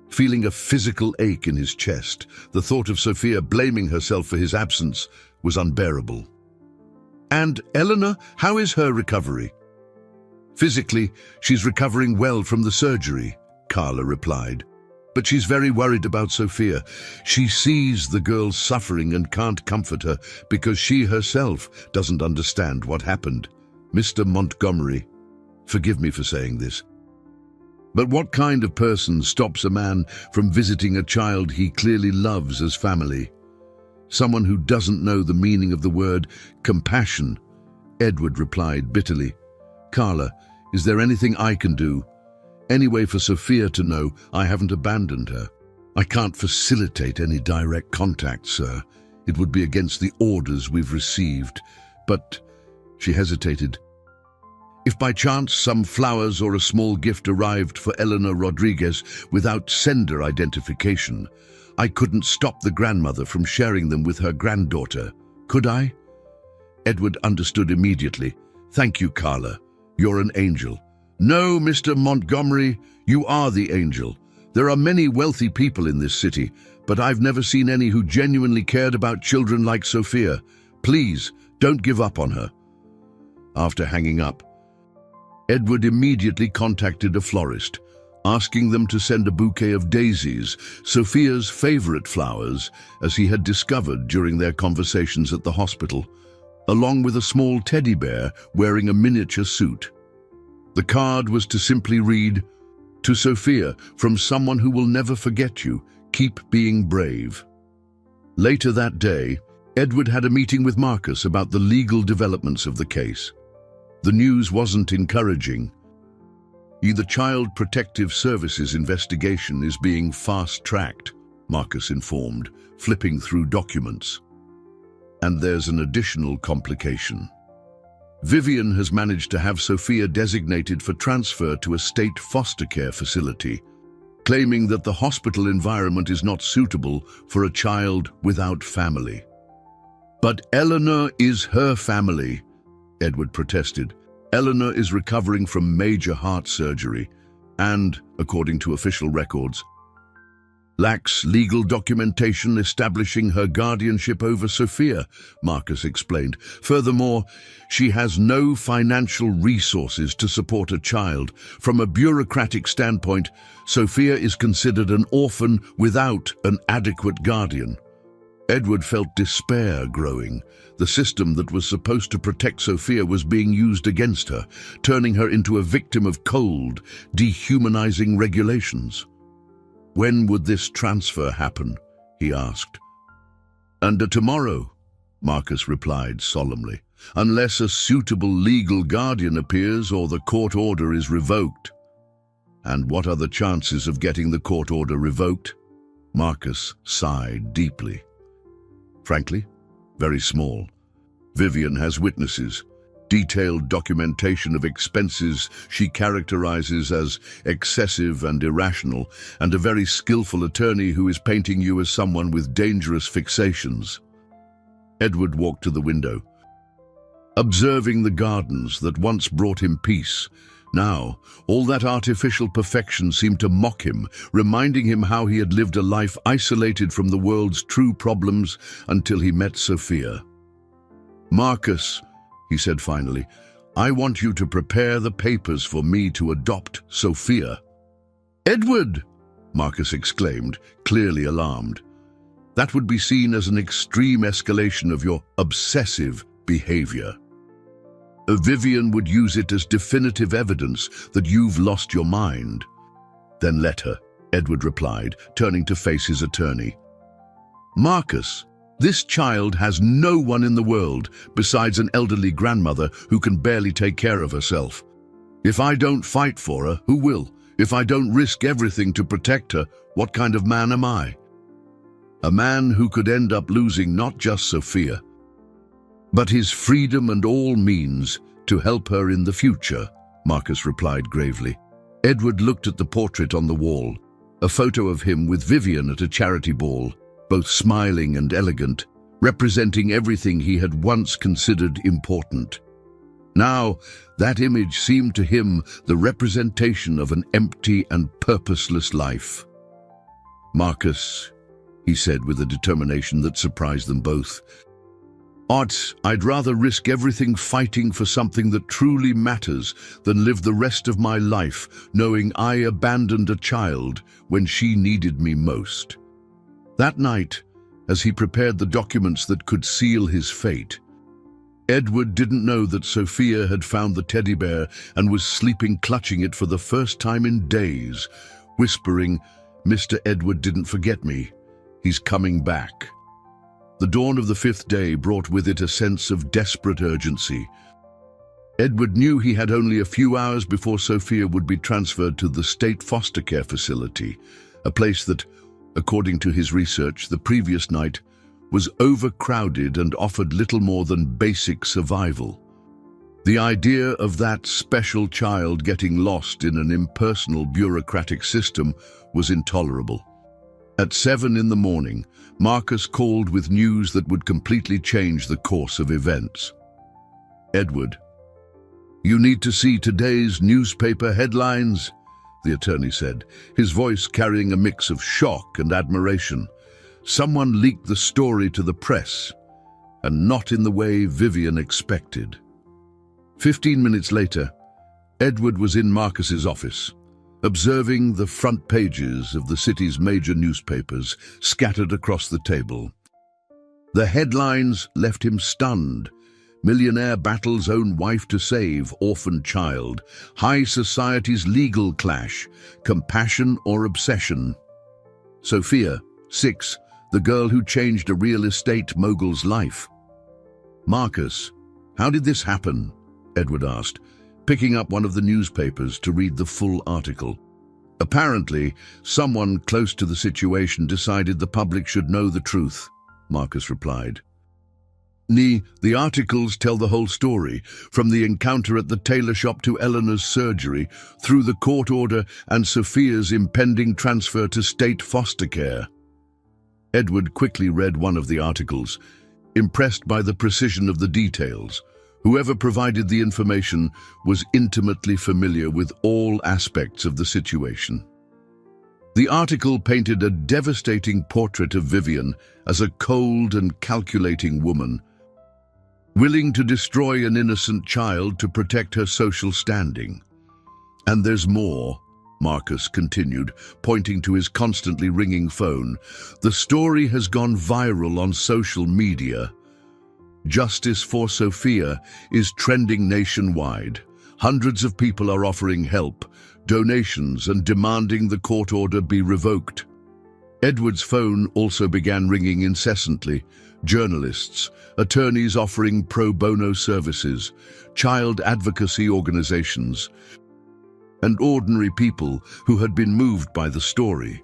feeling a physical ache in his chest. The thought of Sophia blaming herself for his absence was unbearable. And Eleanor, how is her recovery? Physically, she's recovering well from the surgery, Carla replied. But she's very worried about Sophia. She sees the girl suffering and can't comfort her because she herself doesn't understand what happened. Mr. Montgomery, forgive me for saying this, but what kind of person stops a man from visiting a child he clearly loves as family? Someone who doesn't know the meaning of the word compassion, Edward replied bitterly. Carla, is there anything I can do? Any way for Sophia to know I haven't abandoned her? I can't facilitate any direct contact, sir. It would be against the orders we've received. But, she hesitated, if by chance some flowers or a small gift arrived for Eleanor Rodriguez without sender identification, I couldn't stop the grandmother from sharing them with her granddaughter, could I? Edward understood immediately. Thank you, Carla. You're an angel. No, Mr. Montgomery, you are the angel. There are many wealthy people in this city, but I've never seen any who genuinely cared about children like Sophia. Please, don't give up on her. After hanging up, Edward immediately contacted a florist, asking them to send a bouquet of daisies, Sophia's favorite flowers, as he had discovered during their conversations at the hospital, along with a small teddy bear wearing a miniature suit. The card was to simply read, "To Sophia, from someone who will never forget you, keep being brave." Later that day, Edward had a meeting with Marcus about the legal developments of the case. The news wasn't encouraging. The Child Protective Services investigation is being fast-tracked, Marcus informed, flipping through documents. And there's an additional complication. Vivian has managed to have Sophia designated for transfer to a state foster care facility, claiming that the hospital environment is not suitable for a child without family. But Eleanor is her family, Edward protested. Eleanor is recovering from major heart surgery and, according to official records, lacks legal documentation establishing her guardianship over Sophia, Marcus explained. Furthermore, she has no financial resources to support a child. From a bureaucratic standpoint, Sophia is considered an orphan without an adequate guardian. Edward felt despair growing. The system that was supposed to protect Sophia was being used against her, turning her into a victim of cold, dehumanizing regulations. When would this transfer happen? He asked. Tomorrow, Marcus replied solemnly, unless a suitable legal guardian appears or the court order is revoked. And what are the chances of getting the court order revoked? Marcus sighed deeply. Frankly, very small. Vivian has witnesses, detailed documentation of expenses she characterizes as excessive and irrational, and a very skillful attorney who is painting you as someone with dangerous fixations. Edward walked to the window, observing the gardens that once brought him peace. Now, all that artificial perfection seemed to mock him, reminding him how he had lived a life isolated from the world's true problems until he met Sophia. Marcus, he said finally, I want you to prepare the papers for me to adopt Sophia. Edward, Marcus exclaimed, clearly alarmed. That would be seen as an extreme escalation of your obsessive behavior. Vivian would use it as definitive evidence that you've lost your mind. Then let her, Edward replied, turning to face his attorney. Marcus, This child has no one in the world besides an elderly grandmother who can barely take care of herself. If I don't fight for her, who will? If I don't risk everything to protect her, what kind of man am I? A man who could end up losing not just Sophia, but his freedom and all means to help her in the future, Marcus replied gravely. Edward looked at the portrait on the wall, a photo of him with Vivian at a charity ball, both smiling and elegant, representing everything he had once considered important. Now, that image seemed to him the representation of an empty and purposeless life. "Marcus," he said with a determination that surprised them both, "I'd rather risk everything fighting for something that truly matters than live the rest of my life knowing I abandoned a child when she needed me most." That night, as he prepared the documents that could seal his fate, Edward didn't know that Sophia had found the teddy bear and was sleeping clutching it for the first time in days, whispering, "Mr. Edward didn't forget me. He's coming back." The dawn of the 5th day brought with it a sense of desperate urgency. Edward knew he had only a few hours before Sophia would be transferred to the state foster care facility, a place that, according to his research the previous night, was overcrowded and offered little more than basic survival. The idea of that special child getting lost in an impersonal bureaucratic system was intolerable. At 7 in the morning, Marcus called with news that would completely change the course of events. "Edward, you need to see today's newspaper headlines," the attorney said, his voice carrying a mix of shock and admiration. "Someone leaked the story to the press, and not in the way Vivian expected." 15 minutes later, Edward was in Marcus's office, observing the front pages of the city's major newspapers scattered across the table. The headlines left him stunned. "Millionaire battles own wife to save orphaned child. High society's legal clash. Compassion or obsession. Sophia, 6, the girl who changed a real estate mogul's life." "Marcus, how did this happen?" Edward asked, picking up one of the newspapers to read the full article. "Apparently, someone close to the situation decided the public should know the truth," Marcus replied. The articles tell the whole story, from the encounter at the tailor shop to Eleanor's surgery, through the court order and Sophia's impending transfer to state foster care." Edward quickly read one of the articles, impressed by the precision of the details. Whoever provided the information was intimately familiar with all aspects of the situation. The article painted a devastating portrait of Vivian as a cold and calculating woman, willing to destroy an innocent child to protect her social standing. "And there's more," Marcus continued, pointing to his constantly ringing phone. "The story has gone viral on social media. Justice for Sophia is trending nationwide. Hundreds of people are offering help, donations, and demanding the court order be revoked." Edward's phone also began ringing incessantly. Journalists, attorneys offering pro bono services, child advocacy organizations, and ordinary people who had been moved by the story.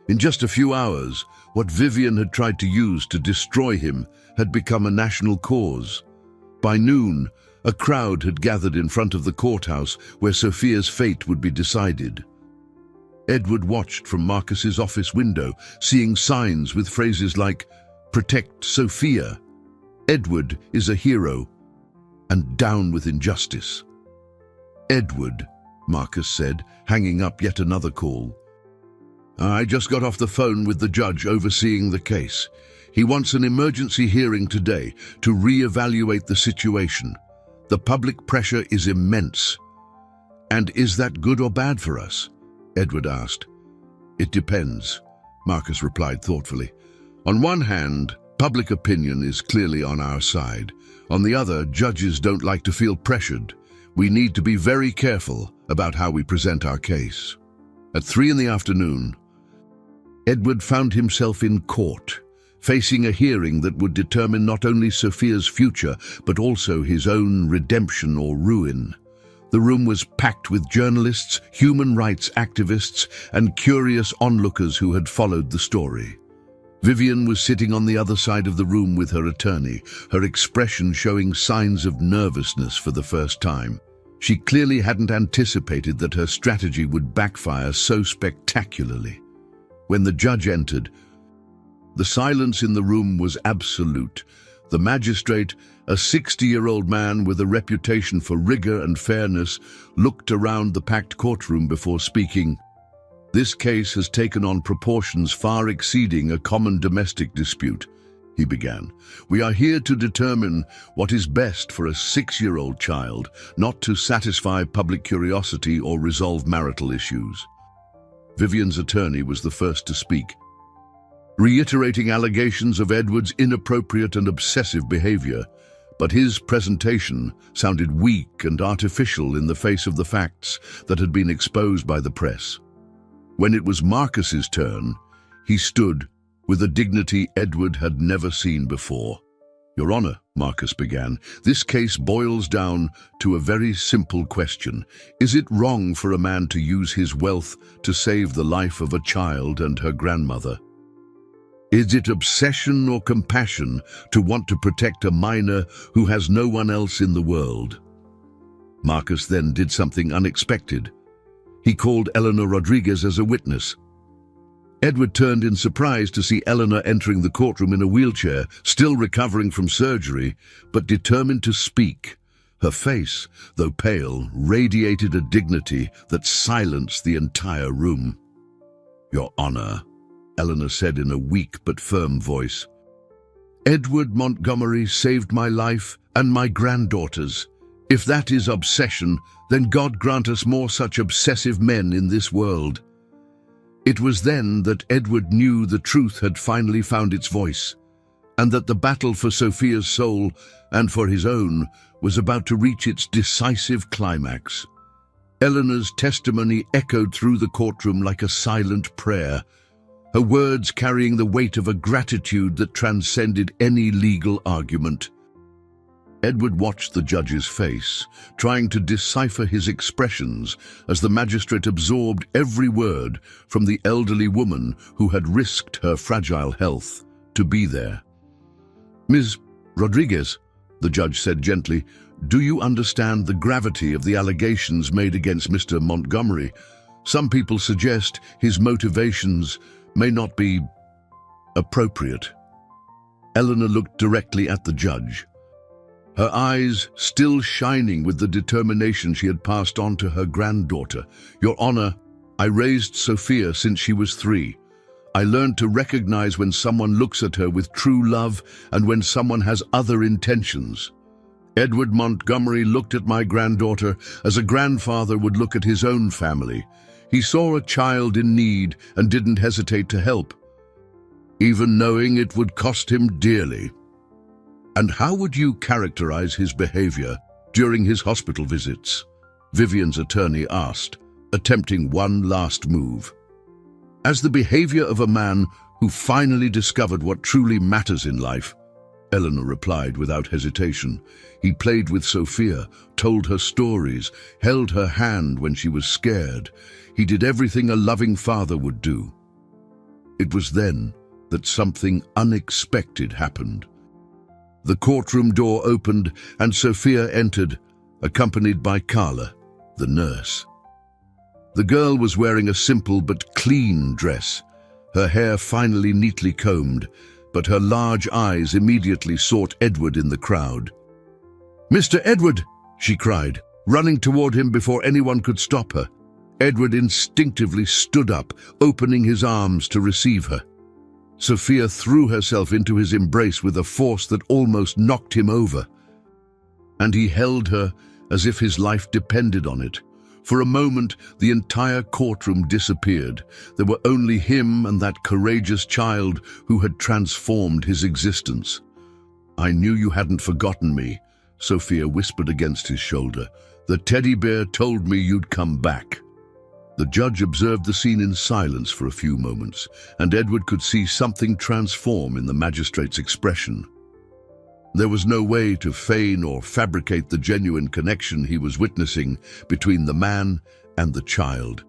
In just a few hours, what Vivian had tried to use to destroy him had become a national cause. By noon, a crowd had gathered in front of the courthouse where Sophia's fate would be decided. Edward watched from Marcus's office window, seeing signs with phrases like, "Protect Sophia," "Edward is a hero," and "Down with injustice." "Edward," Marcus said, hanging up yet another call. "I just got off the phone with the judge overseeing the case. He wants an emergency hearing today to re-evaluate the situation. The public pressure is immense." "And is that good or bad for us?" Edward asked. "It depends," Marcus replied thoughtfully. "On one hand, public opinion is clearly on our side. On the other, judges don't like to feel pressured. We need to be very careful about how we present our case." At 3 in the afternoon, Edward found himself in court, facing a hearing that would determine not only Sophia's future, but also his own redemption or ruin. The room was packed with journalists, human rights activists, and curious onlookers who had followed the story. Vivian was sitting on the other side of the room with her attorney, her expression showing signs of nervousness for the first time. She clearly hadn't anticipated that her strategy would backfire so spectacularly. When the judge entered, the silence in the room was absolute. The magistrate, a 60-year-old man with a reputation for rigor and fairness, looked around the packed courtroom before speaking. "This case has taken on proportions far exceeding a common domestic dispute," he began. "We are here to determine what is best for a 6-year-old child, not to satisfy public curiosity or resolve marital issues." Vivian's attorney was the first to speak, reiterating allegations of Edward's inappropriate and obsessive behavior, but his presentation sounded weak and artificial in the face of the facts that had been exposed by the press. When it was Marcus's turn, he stood with a dignity Edward had never seen before. "Your Honor," Marcus began, "this case boils down to a very simple question. Is it wrong for a man to use his wealth to save the life of a child and her grandmother? Is it obsession or compassion to want to protect a minor who has no one else in the world?" Marcus then did something unexpected. He called Eleanor Rodriguez as a witness. Edward turned in surprise to see Eleanor entering the courtroom in a wheelchair, still recovering from surgery, but determined to speak. Her face, though pale, radiated a dignity that silenced the entire room. "Your Honor," Eleanor said in a weak but firm voice, "Edward Montgomery saved my life and my granddaughter's. If that is obsession, then God grant us more such obsessive men in this world." It was then that Edward knew the truth had finally found its voice, and that the battle for Sophia's soul and for his own was about to reach its decisive climax. Eleanor's testimony echoed through the courtroom like a silent prayer, her words carrying the weight of a gratitude that transcended any legal argument. Edward watched the judge's face, trying to decipher his expressions as the magistrate absorbed every word from the elderly woman who had risked her fragile health to be there. "Ms. Rodriguez," the judge said gently, "do you understand the gravity of the allegations made against Mr. Montgomery? Some people suggest his motivations may not be appropriate." Eleanor looked directly at the judge, her eyes still shining with the determination she had passed on to her granddaughter. "Your Honor, I raised Sophia since she was 3. I learned to recognize when someone looks at her with true love and when someone has other intentions. Edward Montgomery looked at my granddaughter as a grandfather would look at his own family. He saw a child in need and didn't hesitate to help, even knowing it would cost him dearly." "And how would you characterize his behavior during his hospital visits?" Vivian's attorney asked, attempting one last move. "As the behavior of a man who finally discovered what truly matters in life," Eleanor replied without hesitation. "He played with Sophia, told her stories, held her hand when she was scared. He did everything a loving father would do." It was then that something unexpected happened. The courtroom door opened and Sophia entered, accompanied by Carla, the nurse. The girl was wearing a simple but clean dress, her hair finally neatly combed, but her large eyes immediately sought Edward in the crowd. "Mr. Edward!" she cried, running toward him before anyone could stop her. Edward instinctively stood up, opening his arms to receive her. Sophia threw herself into his embrace with a force that almost knocked him over, and he held her as if his life depended on it. For a moment, the entire courtroom disappeared. There were only him and that courageous child who had transformed his existence. "I knew you hadn't forgotten me," Sophia whispered against his shoulder. "The teddy bear told me you'd come back." The judge observed the scene in silence for a few moments, and Edward could see something transform in the magistrate's expression. There was no way to feign or fabricate the genuine connection he was witnessing between the man and the child.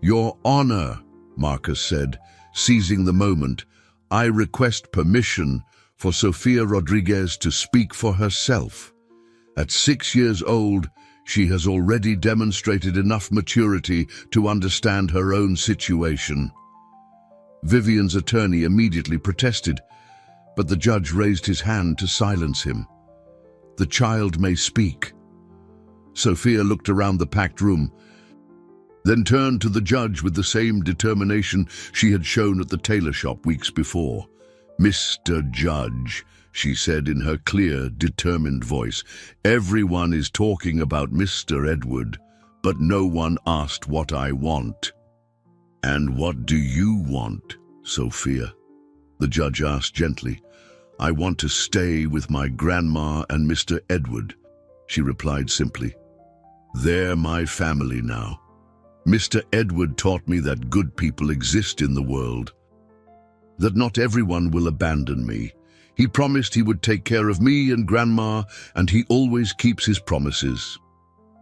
"Your Honor," Marcus said, seizing the moment, "I request permission for Sofia Rodriguez to speak for herself. At 6 years old, she has already demonstrated enough maturity to understand her own situation." Vivian's attorney immediately protested, but the judge raised his hand to silence him. "The child may speak." Sofia looked around the packed room, then turned to the judge with the same determination she had shown at the tailor shop weeks before. "Mr. Judge," she said in her clear, determined voice, "everyone is talking about Mr. Edward, but no one asked what I want." "And what do you want, Sofia?" the judge asked gently. "I want to stay with my grandma and Mr. Edward," she replied simply. "They're my family now. Mr. Edward taught me that good people exist in the world, that not everyone will abandon me. He promised he would take care of me and Grandma, and he always keeps his promises.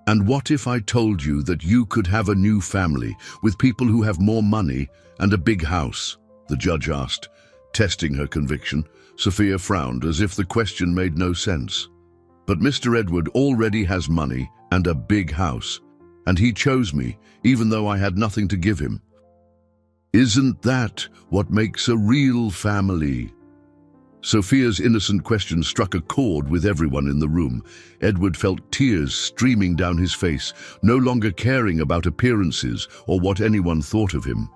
And what if I told you that you could have a new family with people who have more money and a big house?" the judge asked, testing her conviction. Sofia frowned as if the question made no sense. "But Mr. Edward already has money and a big house, and he chose me, even though I had nothing to give him. Isn't that what makes a real family?" Sofia's innocent question struck a chord with everyone in the room. Edward felt tears streaming down his face, no longer caring about appearances or what anyone thought of him.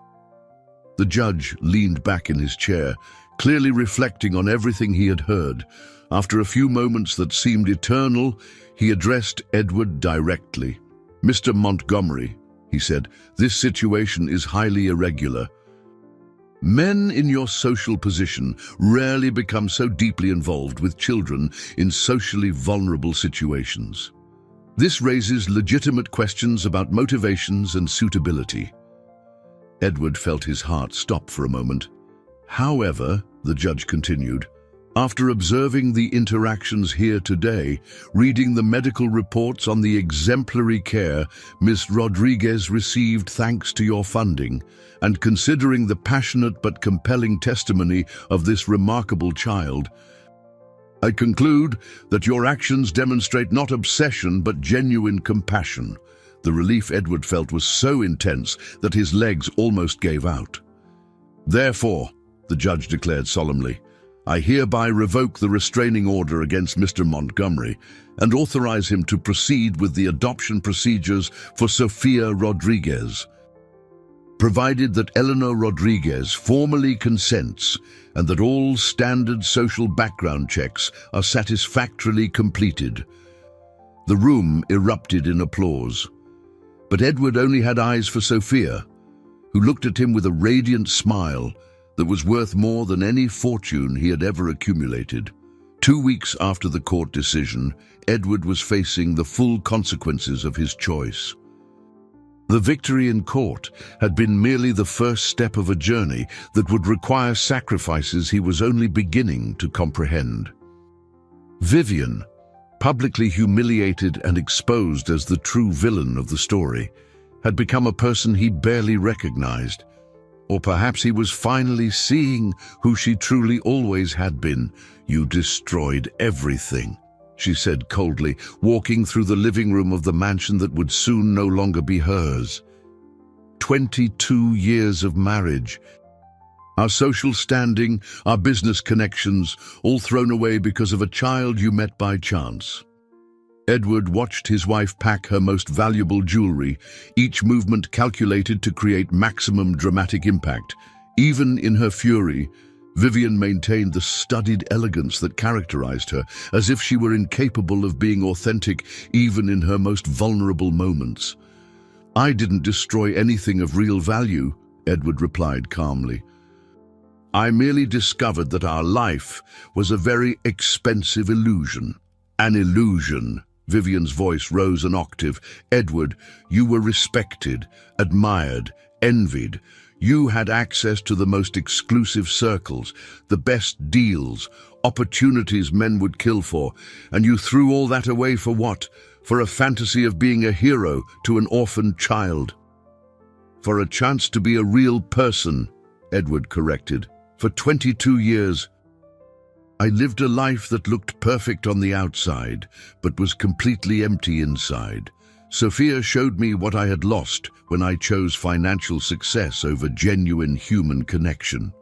The judge leaned back in his chair, clearly reflecting on everything he had heard. After a few moments that seemed eternal, he addressed Edward directly. "Mr. Montgomery," he said, "this situation is highly irregular. Men in your social position rarely become so deeply involved with children in socially vulnerable situations. This raises legitimate questions about motivations and suitability." Edward felt his heart stop for a moment. "However," the judge continued, "after observing the interactions here today, reading the medical reports on the exemplary care Ms. Rodriguez received thanks to your funding, and considering the passionate but compelling testimony of this remarkable child, I conclude that your actions demonstrate not obsession but genuine compassion." The relief Edward felt was so intense that his legs almost gave out. "Therefore," the judge declared solemnly, "I hereby revoke the restraining order against Mr. Montgomery and authorize him to proceed with the adoption procedures for Sofia Rodriguez, provided that Eleanor Rodriguez formally consents and that all standard social background checks are satisfactorily completed." The room erupted in applause, but Edward only had eyes for Sofia, who looked at him with a radiant smile that was worth more than any fortune he had ever accumulated. 2 weeks after the court decision, Edward was facing the full consequences of his choice. The victory in court had been merely the first step of a journey that would require sacrifices he was only beginning to comprehend. Vivian, publicly humiliated and exposed as the true villain of the story, had become a person he barely recognized. Or perhaps he was finally seeing who she truly always had been. "You destroyed everything," she said coldly, walking through the living room of the mansion that would soon no longer be hers. 22 years of marriage. Our social standing, our business connections, all thrown away because of a child you met by chance. Edward watched his wife pack her most valuable jewelry, each movement calculated to create maximum dramatic impact. Even in her fury, Vivian maintained the studied elegance that characterized her, as if she were incapable of being authentic even in her most vulnerable moments. "I didn't destroy anything of real value," Edward replied calmly. "I merely discovered that our life was a very expensive illusion." "An illusion," Vivian's voice rose an octave. "Edward, you were respected, admired, envied. You had access to the most exclusive circles, the best deals, opportunities men would kill for, and you threw all that away for what? For a fantasy of being a hero to an orphaned child." "For a chance to be a real person," Edward corrected. "For 22 years, I lived a life that looked perfect on the outside, but was completely empty inside. Sophia showed me what I had lost when I chose financial success over genuine human connection."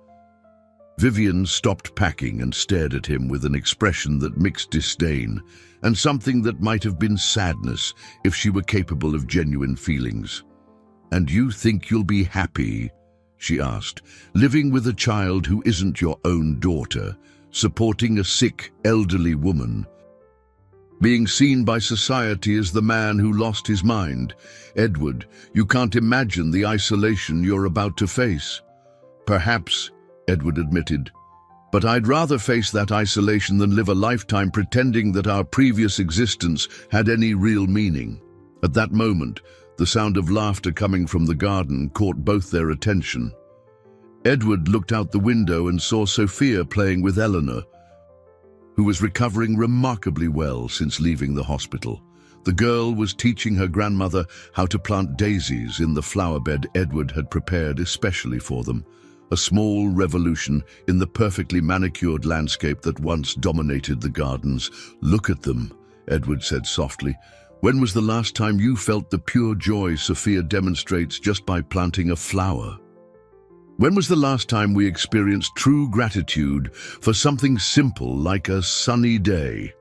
Vivian stopped packing and stared at him with an expression that mixed disdain and something that might have been sadness if she were capable of genuine feelings. "And you think you'll be happy?" she asked, "living with a child who isn't your own daughter, supporting a sick, elderly woman, being seen by society as the man who lost his mind? Edward, you can't imagine the isolation you're about to face." "Perhaps," Edward admitted, "but I'd rather face that isolation than live a lifetime pretending that our previous existence had any real meaning." At that moment, the sound of laughter coming from the garden caught both their attention. Edward looked out the window and saw Sophia playing with Eleanor, who was recovering remarkably well since leaving the hospital. The girl was teaching her grandmother how to plant daisies in the flower bed Edward had prepared especially for them, a small revolution in the perfectly manicured landscape that once dominated the gardens. "Look at them," Edward said softly. "When was the last time you felt the pure joy Sophia demonstrates just by planting a flower? When was the last time we experienced true gratitude for something simple like a sunny day?"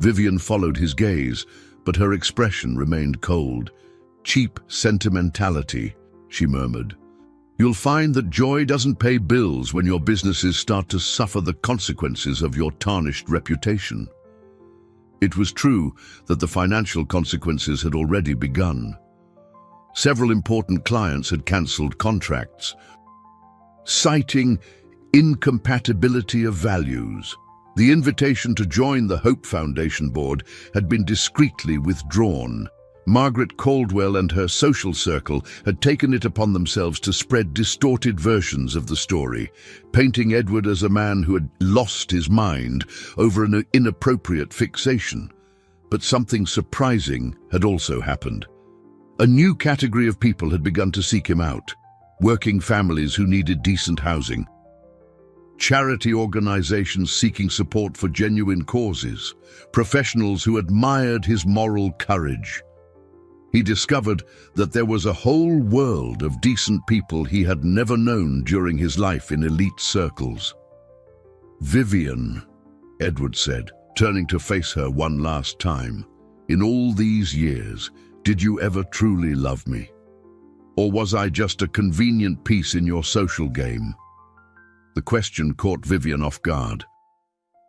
Vivian followed his gaze, but her expression remained cold. "Cheap sentimentality," she murmured. "You'll find that joy doesn't pay bills when your businesses start to suffer the consequences of your tarnished reputation." It was true that the financial consequences had already begun. Several important clients had cancelled contracts, citing incompatibility of values. The invitation to join the Hope Foundation board had been discreetly withdrawn. Margaret Caldwell and her social circle had taken it upon themselves to spread distorted versions of the story, painting Edward as a man who had lost his mind over an inappropriate fixation. But something surprising had also happened. A new category of people had begun to seek him out: working families who needed decent housing, charity organizations seeking support for genuine causes, professionals who admired his moral courage. He discovered that there was a whole world of decent people he had never known during his life in elite circles. "Vivian," Edward said, turning to face her one last time, "in all these years, did you ever truly love me? Or was I just a convenient piece in your social game?" The question caught Vivian off guard.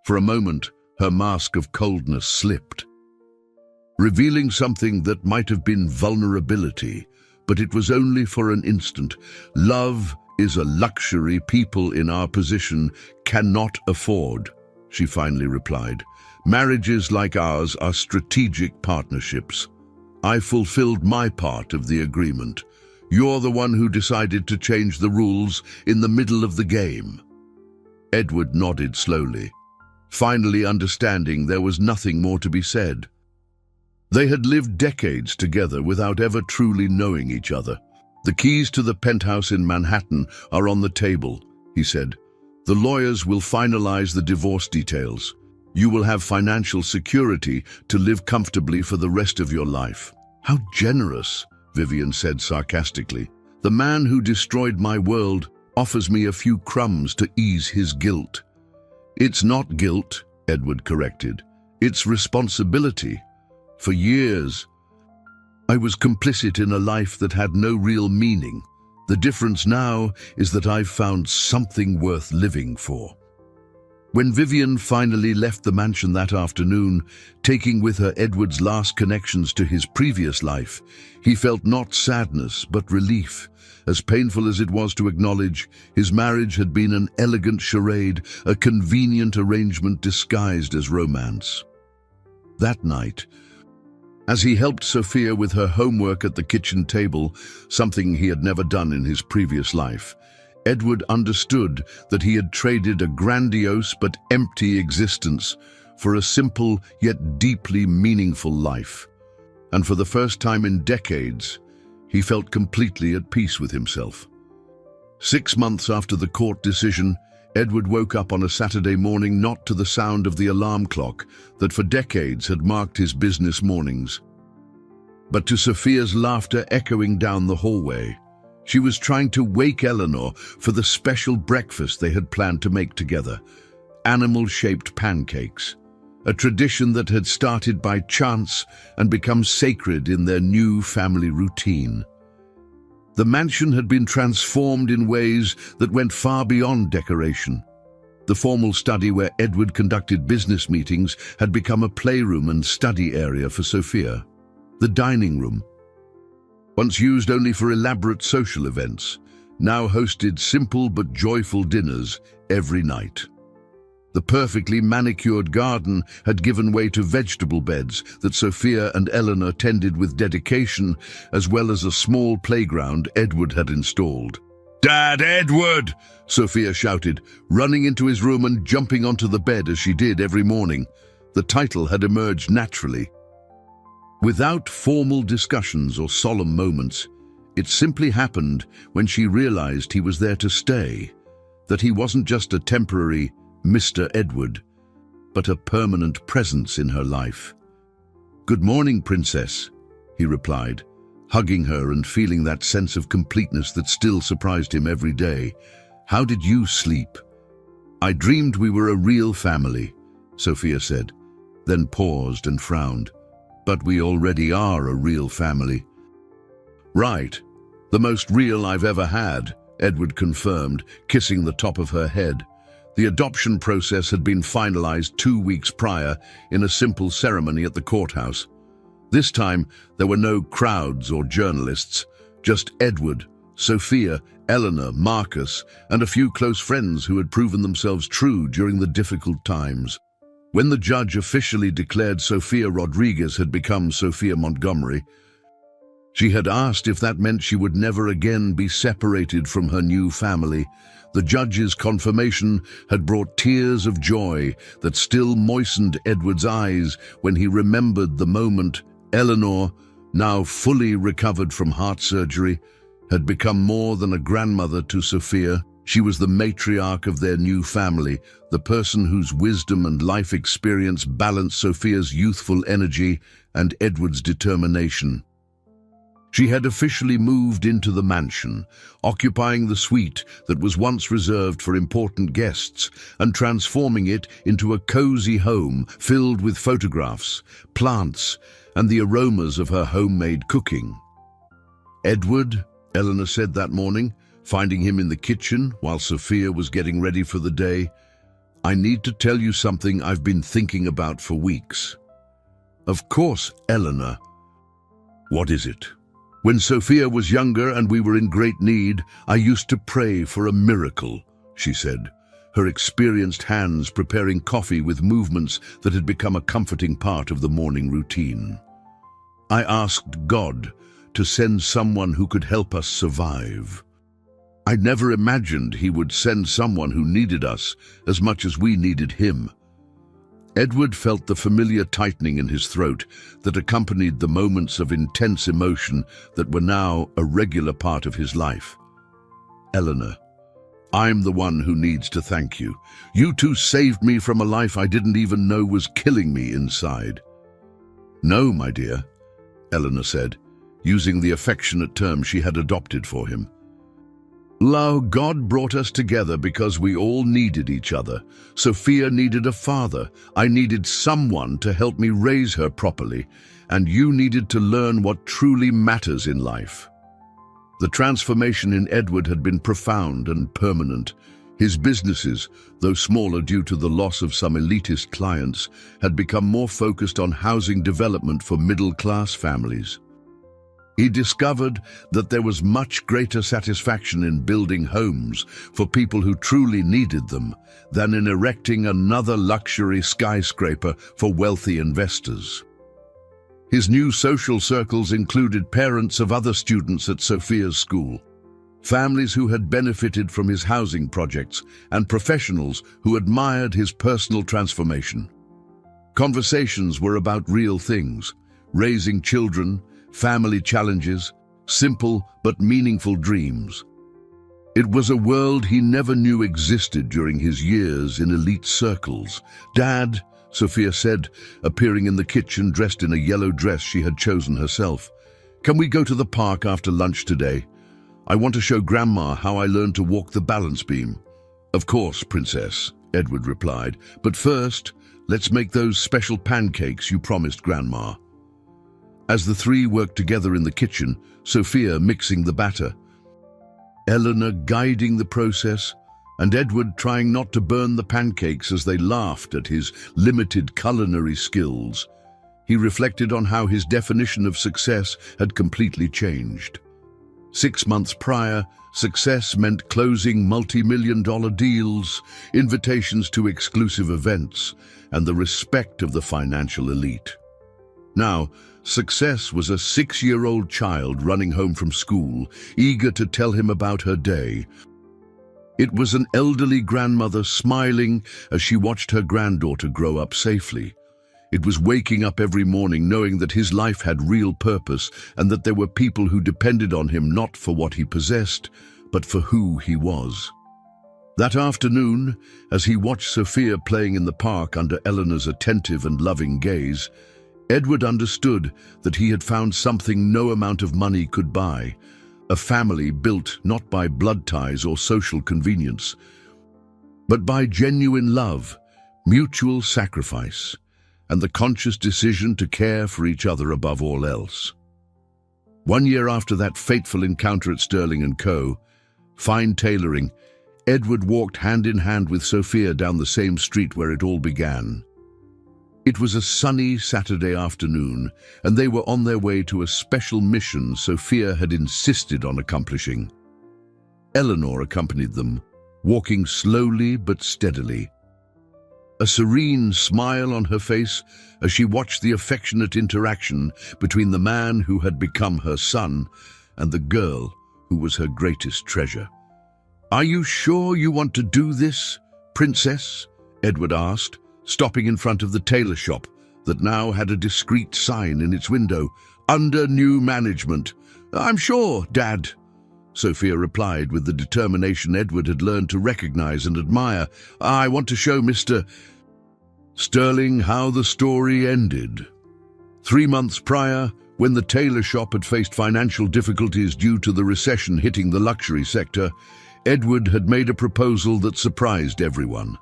For a moment, her mask of coldness slipped, revealing something that might have been vulnerability, but it was only for an instant. "Love is a luxury people in our position cannot afford," she finally replied. "Marriages like ours are strategic partnerships. I fulfilled my part of the agreement. You're the one who decided to change the rules in the middle of the game." Edward nodded slowly, finally understanding there was nothing more to be said. They had lived decades together without ever truly knowing each other. "The keys to the penthouse in Manhattan are on the table," he said. "The lawyers will finalize the divorce details. You will have financial security to live comfortably for the rest of your life." "How generous," Vivian said sarcastically. "The man who destroyed my world offers me a few crumbs to ease his guilt." "It's not guilt," Edward corrected. "It's responsibility. For years, I was complicit in a life that had no real meaning. The difference now is that I've found something worth living for." When Vivian finally left the mansion that afternoon, taking with her Edward's last connections to his previous life, he felt not sadness but relief. As painful as it was to acknowledge, his marriage had been an elegant charade, a convenient arrangement disguised as romance. That night, as he helped Sophia with her homework at the kitchen table, something he had never done in his previous life, Edward understood that he had traded a grandiose but empty existence for a simple yet deeply meaningful life. And for the first time in decades, he felt completely at peace with himself. 6 months after the court decision, Edward woke up on a Saturday morning not to the sound of the alarm clock that for decades had marked his business mornings, but to Sophia's laughter echoing down the hallway. She was trying to wake Eleanor for the special breakfast they had planned to make together, animal-shaped pancakes, a tradition that had started by chance and become sacred in their new family routine. The mansion had been transformed in ways that went far beyond decoration. The formal study where Edward conducted business meetings had become a playroom and study area for Sophia. The dining room, once used only for elaborate social events, now hosted simple but joyful dinners every night. The perfectly manicured garden had given way to vegetable beds that Sophia and Eleanor tended with dedication, as well as a small playground Edward had installed. "Dad, Edward!" Sophia shouted, running into his room and jumping onto the bed as she did every morning. The title had emerged naturally. Without formal discussions or solemn moments, it simply happened when she realized he was there to stay, that he wasn't just a temporary Mr. Edward, but a permanent presence in her life. "Good morning, Princess," he replied, hugging her and feeling that sense of completeness that still surprised him every day. "How did you sleep?" "I dreamed we were a real family," Sophia said, then paused and frowned. "But we already are a real family." "Right, the most real I've ever had," Edward confirmed, kissing the top of her head. The adoption process had been finalized 2 weeks prior in a simple ceremony at the courthouse. This time, there were no crowds or journalists, just Edward, Sophia, Eleanor, Marcus, and a few close friends who had proven themselves true during the difficult times. When the judge officially declared Sophia Rodriguez had become Sophia Montgomery, she had asked if that meant she would never again be separated from her new family. The judge's confirmation had brought tears of joy that still moistened Edward's eyes when he remembered the moment Eleanor, now fully recovered from heart surgery, had become more than a grandmother to Sophia. She was the matriarch of their new family, the person whose wisdom and life experience balanced Sophia's youthful energy and Edward's determination. She had officially moved into the mansion, occupying the suite that was once reserved for important guests and transforming it into a cozy home filled with photographs, plants, and the aromas of her homemade cooking. "Edward," Eleanor said that morning, finding him in the kitchen while Sophia was getting ready for the day, "I need to tell you something I've been thinking about for weeks." "Of course, Eleanor." "What is it?" "When Sophia was younger and we were in great need, I used to pray for a miracle," she said, her experienced hands preparing coffee with movements that had become a comforting part of the morning routine. "I asked God to send someone who could help us survive. I never imagined he would send someone who needed us as much as we needed him." Edward felt the familiar tightening in his throat that accompanied the moments of intense emotion that were now a regular part of his life. "Eleanor, I'm the one who needs to thank you. You two saved me from a life I didn't even know was killing me inside." "No, my dear," Eleanor said, using the affectionate term she had adopted for him. "God brought us together because we all needed each other. Sophia needed a father. I needed someone to help me raise her properly, and you needed to learn what truly matters in life." The transformation in Edward had been profound and permanent. His businesses, though smaller due to the loss of some elitist clients, had become more focused on housing development for middle-class families. He discovered that there was much greater satisfaction in building homes for people who truly needed them than in erecting another luxury skyscraper for wealthy investors. His new social circles included parents of other students at Sophia's school, families who had benefited from his housing projects, and professionals who admired his personal transformation. Conversations were about real things: raising children, family challenges, simple but meaningful dreams. It was a world he never knew existed during his years in elite circles. "Dad," Sophia said, appearing in the kitchen dressed in a yellow dress she had chosen herself, "can we go to the park after lunch today? I want to show Grandma how I learned to walk the balance beam." "Of course, Princess," Edward replied, "but first, let's make those special pancakes you promised Grandma." As the three worked together in the kitchen, Sophia mixing the batter, Eleanor guiding the process, and Edward trying not to burn the pancakes as they laughed at his limited culinary skills, he reflected on how his definition of success had completely changed. 6 months prior, success meant closing multi-million-dollar deals, invitations to exclusive events, and the respect of the financial elite. Now, success was a 6-year-old child running home from school, eager to tell him about her day. It was an elderly grandmother smiling as she watched her granddaughter grow up safely. It was waking up every morning knowing that his life had real purpose and that there were people who depended on him not for what he possessed, but for who he was. That afternoon, as he watched Sophia playing in the park under Eleanor's attentive and loving gaze, Edward understood that he had found something no amount of money could buy: a family built not by blood ties or social convenience, but by genuine love, mutual sacrifice, and the conscious decision to care for each other above all else. 1 year after that fateful encounter at Sterling & Co., fine tailoring, Edward walked hand in hand with Sophia down the same street where it all began. It was a sunny Saturday afternoon, and they were on their way to a special mission Sophia had insisted on accomplishing. Eleanor accompanied them, walking slowly but steadily, a serene smile on her face as she watched the affectionate interaction between the man who had become her son and the girl who was her greatest treasure. "Are you sure you want to do this, Princess?" Edward asked, stopping in front of the tailor shop that now had a discreet sign in its window, "Under new management." "I'm sure, Dad," Sophia replied with the determination Edward had learned to recognize and admire. "I want to show Mr. Sterling how the story ended. 3 months prior, when the tailor shop had faced financial difficulties due to the recession hitting the luxury sector, Edward had made a proposal that surprised everyone: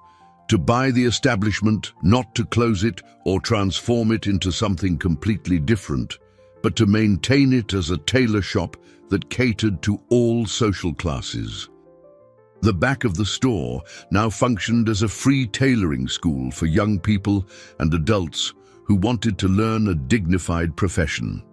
to buy the establishment, not to close it or transform it into something completely different, but to maintain it as a tailor shop that catered to all social classes. The back of the store now functioned as a free tailoring school for young people and adults who wanted to learn a dignified profession.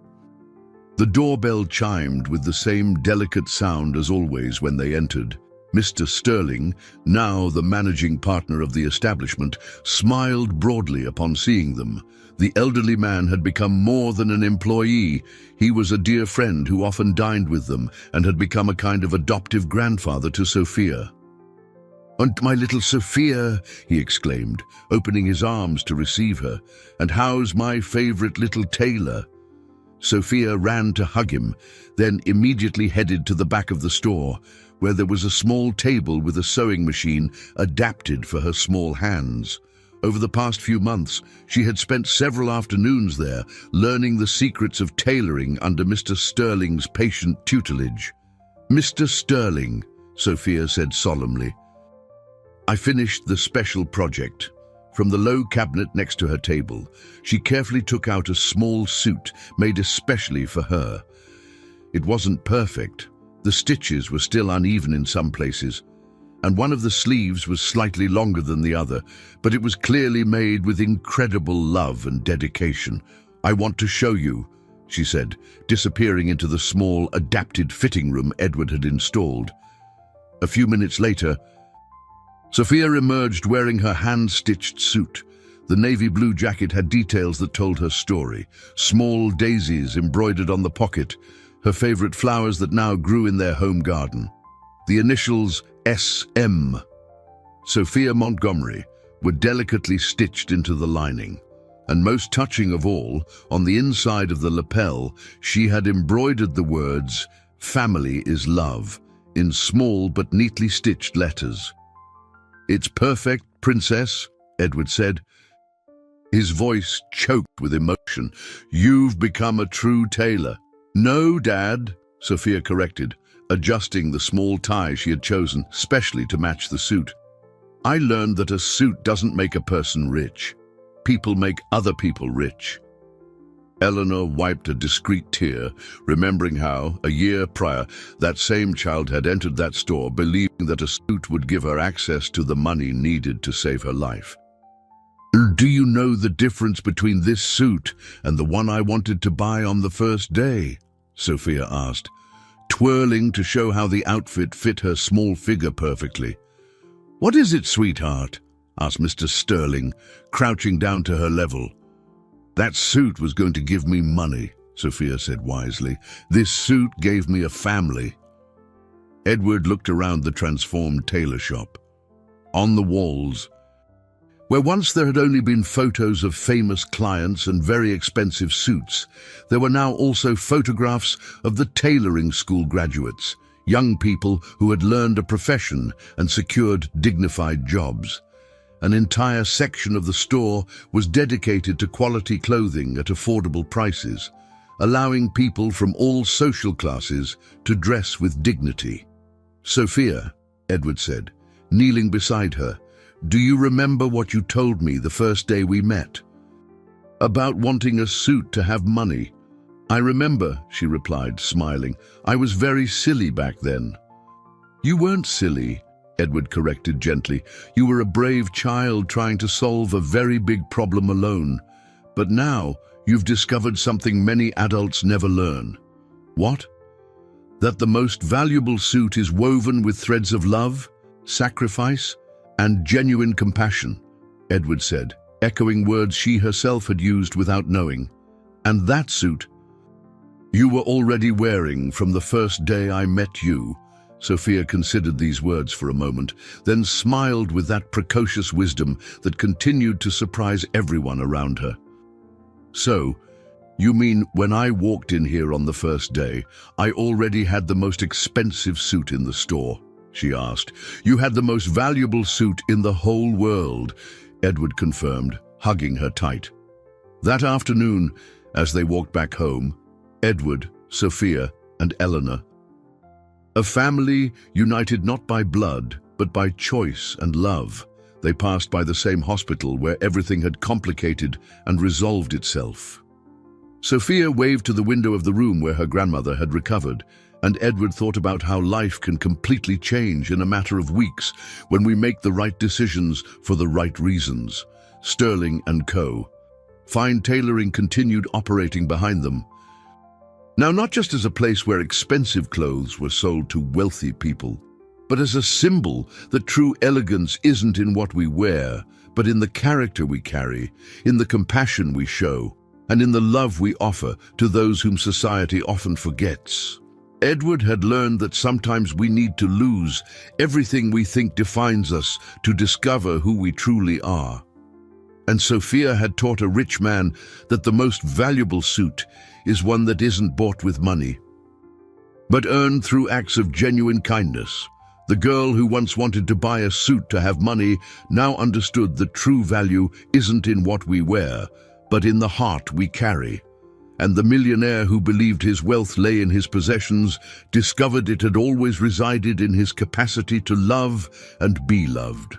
The doorbell chimed with the same delicate sound as always when they entered. Mr. Sterling, now the managing partner of the establishment, smiled broadly upon seeing them. The elderly man had become more than an employee. He was a dear friend who often dined with them and had become a kind of adoptive grandfather to Sophia. "And my little Sophia," he exclaimed, opening his arms to receive her. "And how's my favorite little tailor?" Sophia ran to hug him, then immediately headed to the back of the store, where there was a small table with a sewing machine adapted for her small hands. Over the past few months, she had spent several afternoons there, learning the secrets of tailoring under Mr. Sterling's patient tutelage. "Mr. Sterling," Sophia said solemnly, "I finished the special project." From the low cabinet next to her table, she carefully took out a small suit made especially for her. It wasn't perfect. The stitches were still uneven in some places, and one of the sleeves was slightly longer than the other, but it was clearly made with incredible love and dedication. "I want to show you," she said, disappearing into the small, adapted fitting room Edward had installed. A few minutes later, Sophia emerged wearing her hand-stitched suit. The navy blue jacket had details that told her story. Small daisies embroidered on the pocket, her favorite flowers that now grew in their home garden. The initials SM, Sophia Montgomery, were delicately stitched into the lining. And most touching of all, on the inside of the lapel, she had embroidered the words, "Family is love," in small but neatly stitched letters. "It's perfect, Princess," Edward said, his voice choked with emotion. "You've become a true tailor." "No, Dad," Sophia corrected, adjusting the small tie she had chosen, specially to match the suit. "I learned that a suit doesn't make a person rich. People make other people rich." Eleanor wiped a discreet tear, remembering how, a year prior, that same child had entered that store believing that a suit would give her access to the money needed to save her life. "Do you know the difference between this suit and the one I wanted to buy on the first day?" Sophia asked, twirling to show how the outfit fit her small figure perfectly. "What is it, sweetheart?" asked Mr. Sterling, crouching down to her level. "That suit was going to give me money," Sophia said wisely. "This suit gave me a family." Edward looked around the transformed tailor shop. On the walls, where once there had only been photos of famous clients and very expensive suits, there were now also photographs of the tailoring school graduates, young people who had learned a profession and secured dignified jobs. An entire section of the store was dedicated to quality clothing at affordable prices, allowing people from all social classes to dress with dignity. "Sophia," Edward said, kneeling beside her, "do you remember what you told me the first day we met? About wanting a suit to have money." "I remember," she replied, smiling. "I was very silly back then." "You weren't silly," Edward corrected gently. "You were a brave child trying to solve a very big problem alone. But now you've discovered something many adults never learn." "What?" "That the most valuable suit is woven with threads of love, sacrifice, and genuine compassion," Edward said, echoing words she herself had used without knowing. "And that suit you were already wearing from the first day I met you." Sophia considered these words for a moment, then smiled with that precocious wisdom that continued to surprise everyone around her. "So, you mean when I walked in here on the first day, I already had the most expensive suit in the store?" she asked. "You had the most valuable suit in the whole world," Edward confirmed, hugging her tight. That afternoon, as they walked back home, Edward, Sophia, and Eleanor, a family united not by blood, but by choice and love, they passed by the same hospital where everything had complicated and resolved itself. Sophia waved to the window of the room where her grandmother had recovered, and Edward thought about how life can completely change in a matter of weeks when we make the right decisions for the right reasons. Sterling & Co. Fine Tailoring continued operating behind them. Now, not just as a place where expensive clothes were sold to wealthy people, but as a symbol that true elegance isn't in what we wear, but in the character we carry, in the compassion we show, and in the love we offer to those whom society often forgets. Edward had learned that sometimes we need to lose everything we think defines us to discover who we truly are. And Sophia had taught a rich man that the most valuable suit is one that isn't bought with money, but earned through acts of genuine kindness. The girl who once wanted to buy a suit to have money now understood that true value isn't in what we wear, but in the heart we carry. And the millionaire who believed his wealth lay in his possessions discovered it had always resided in his capacity to love and be loved.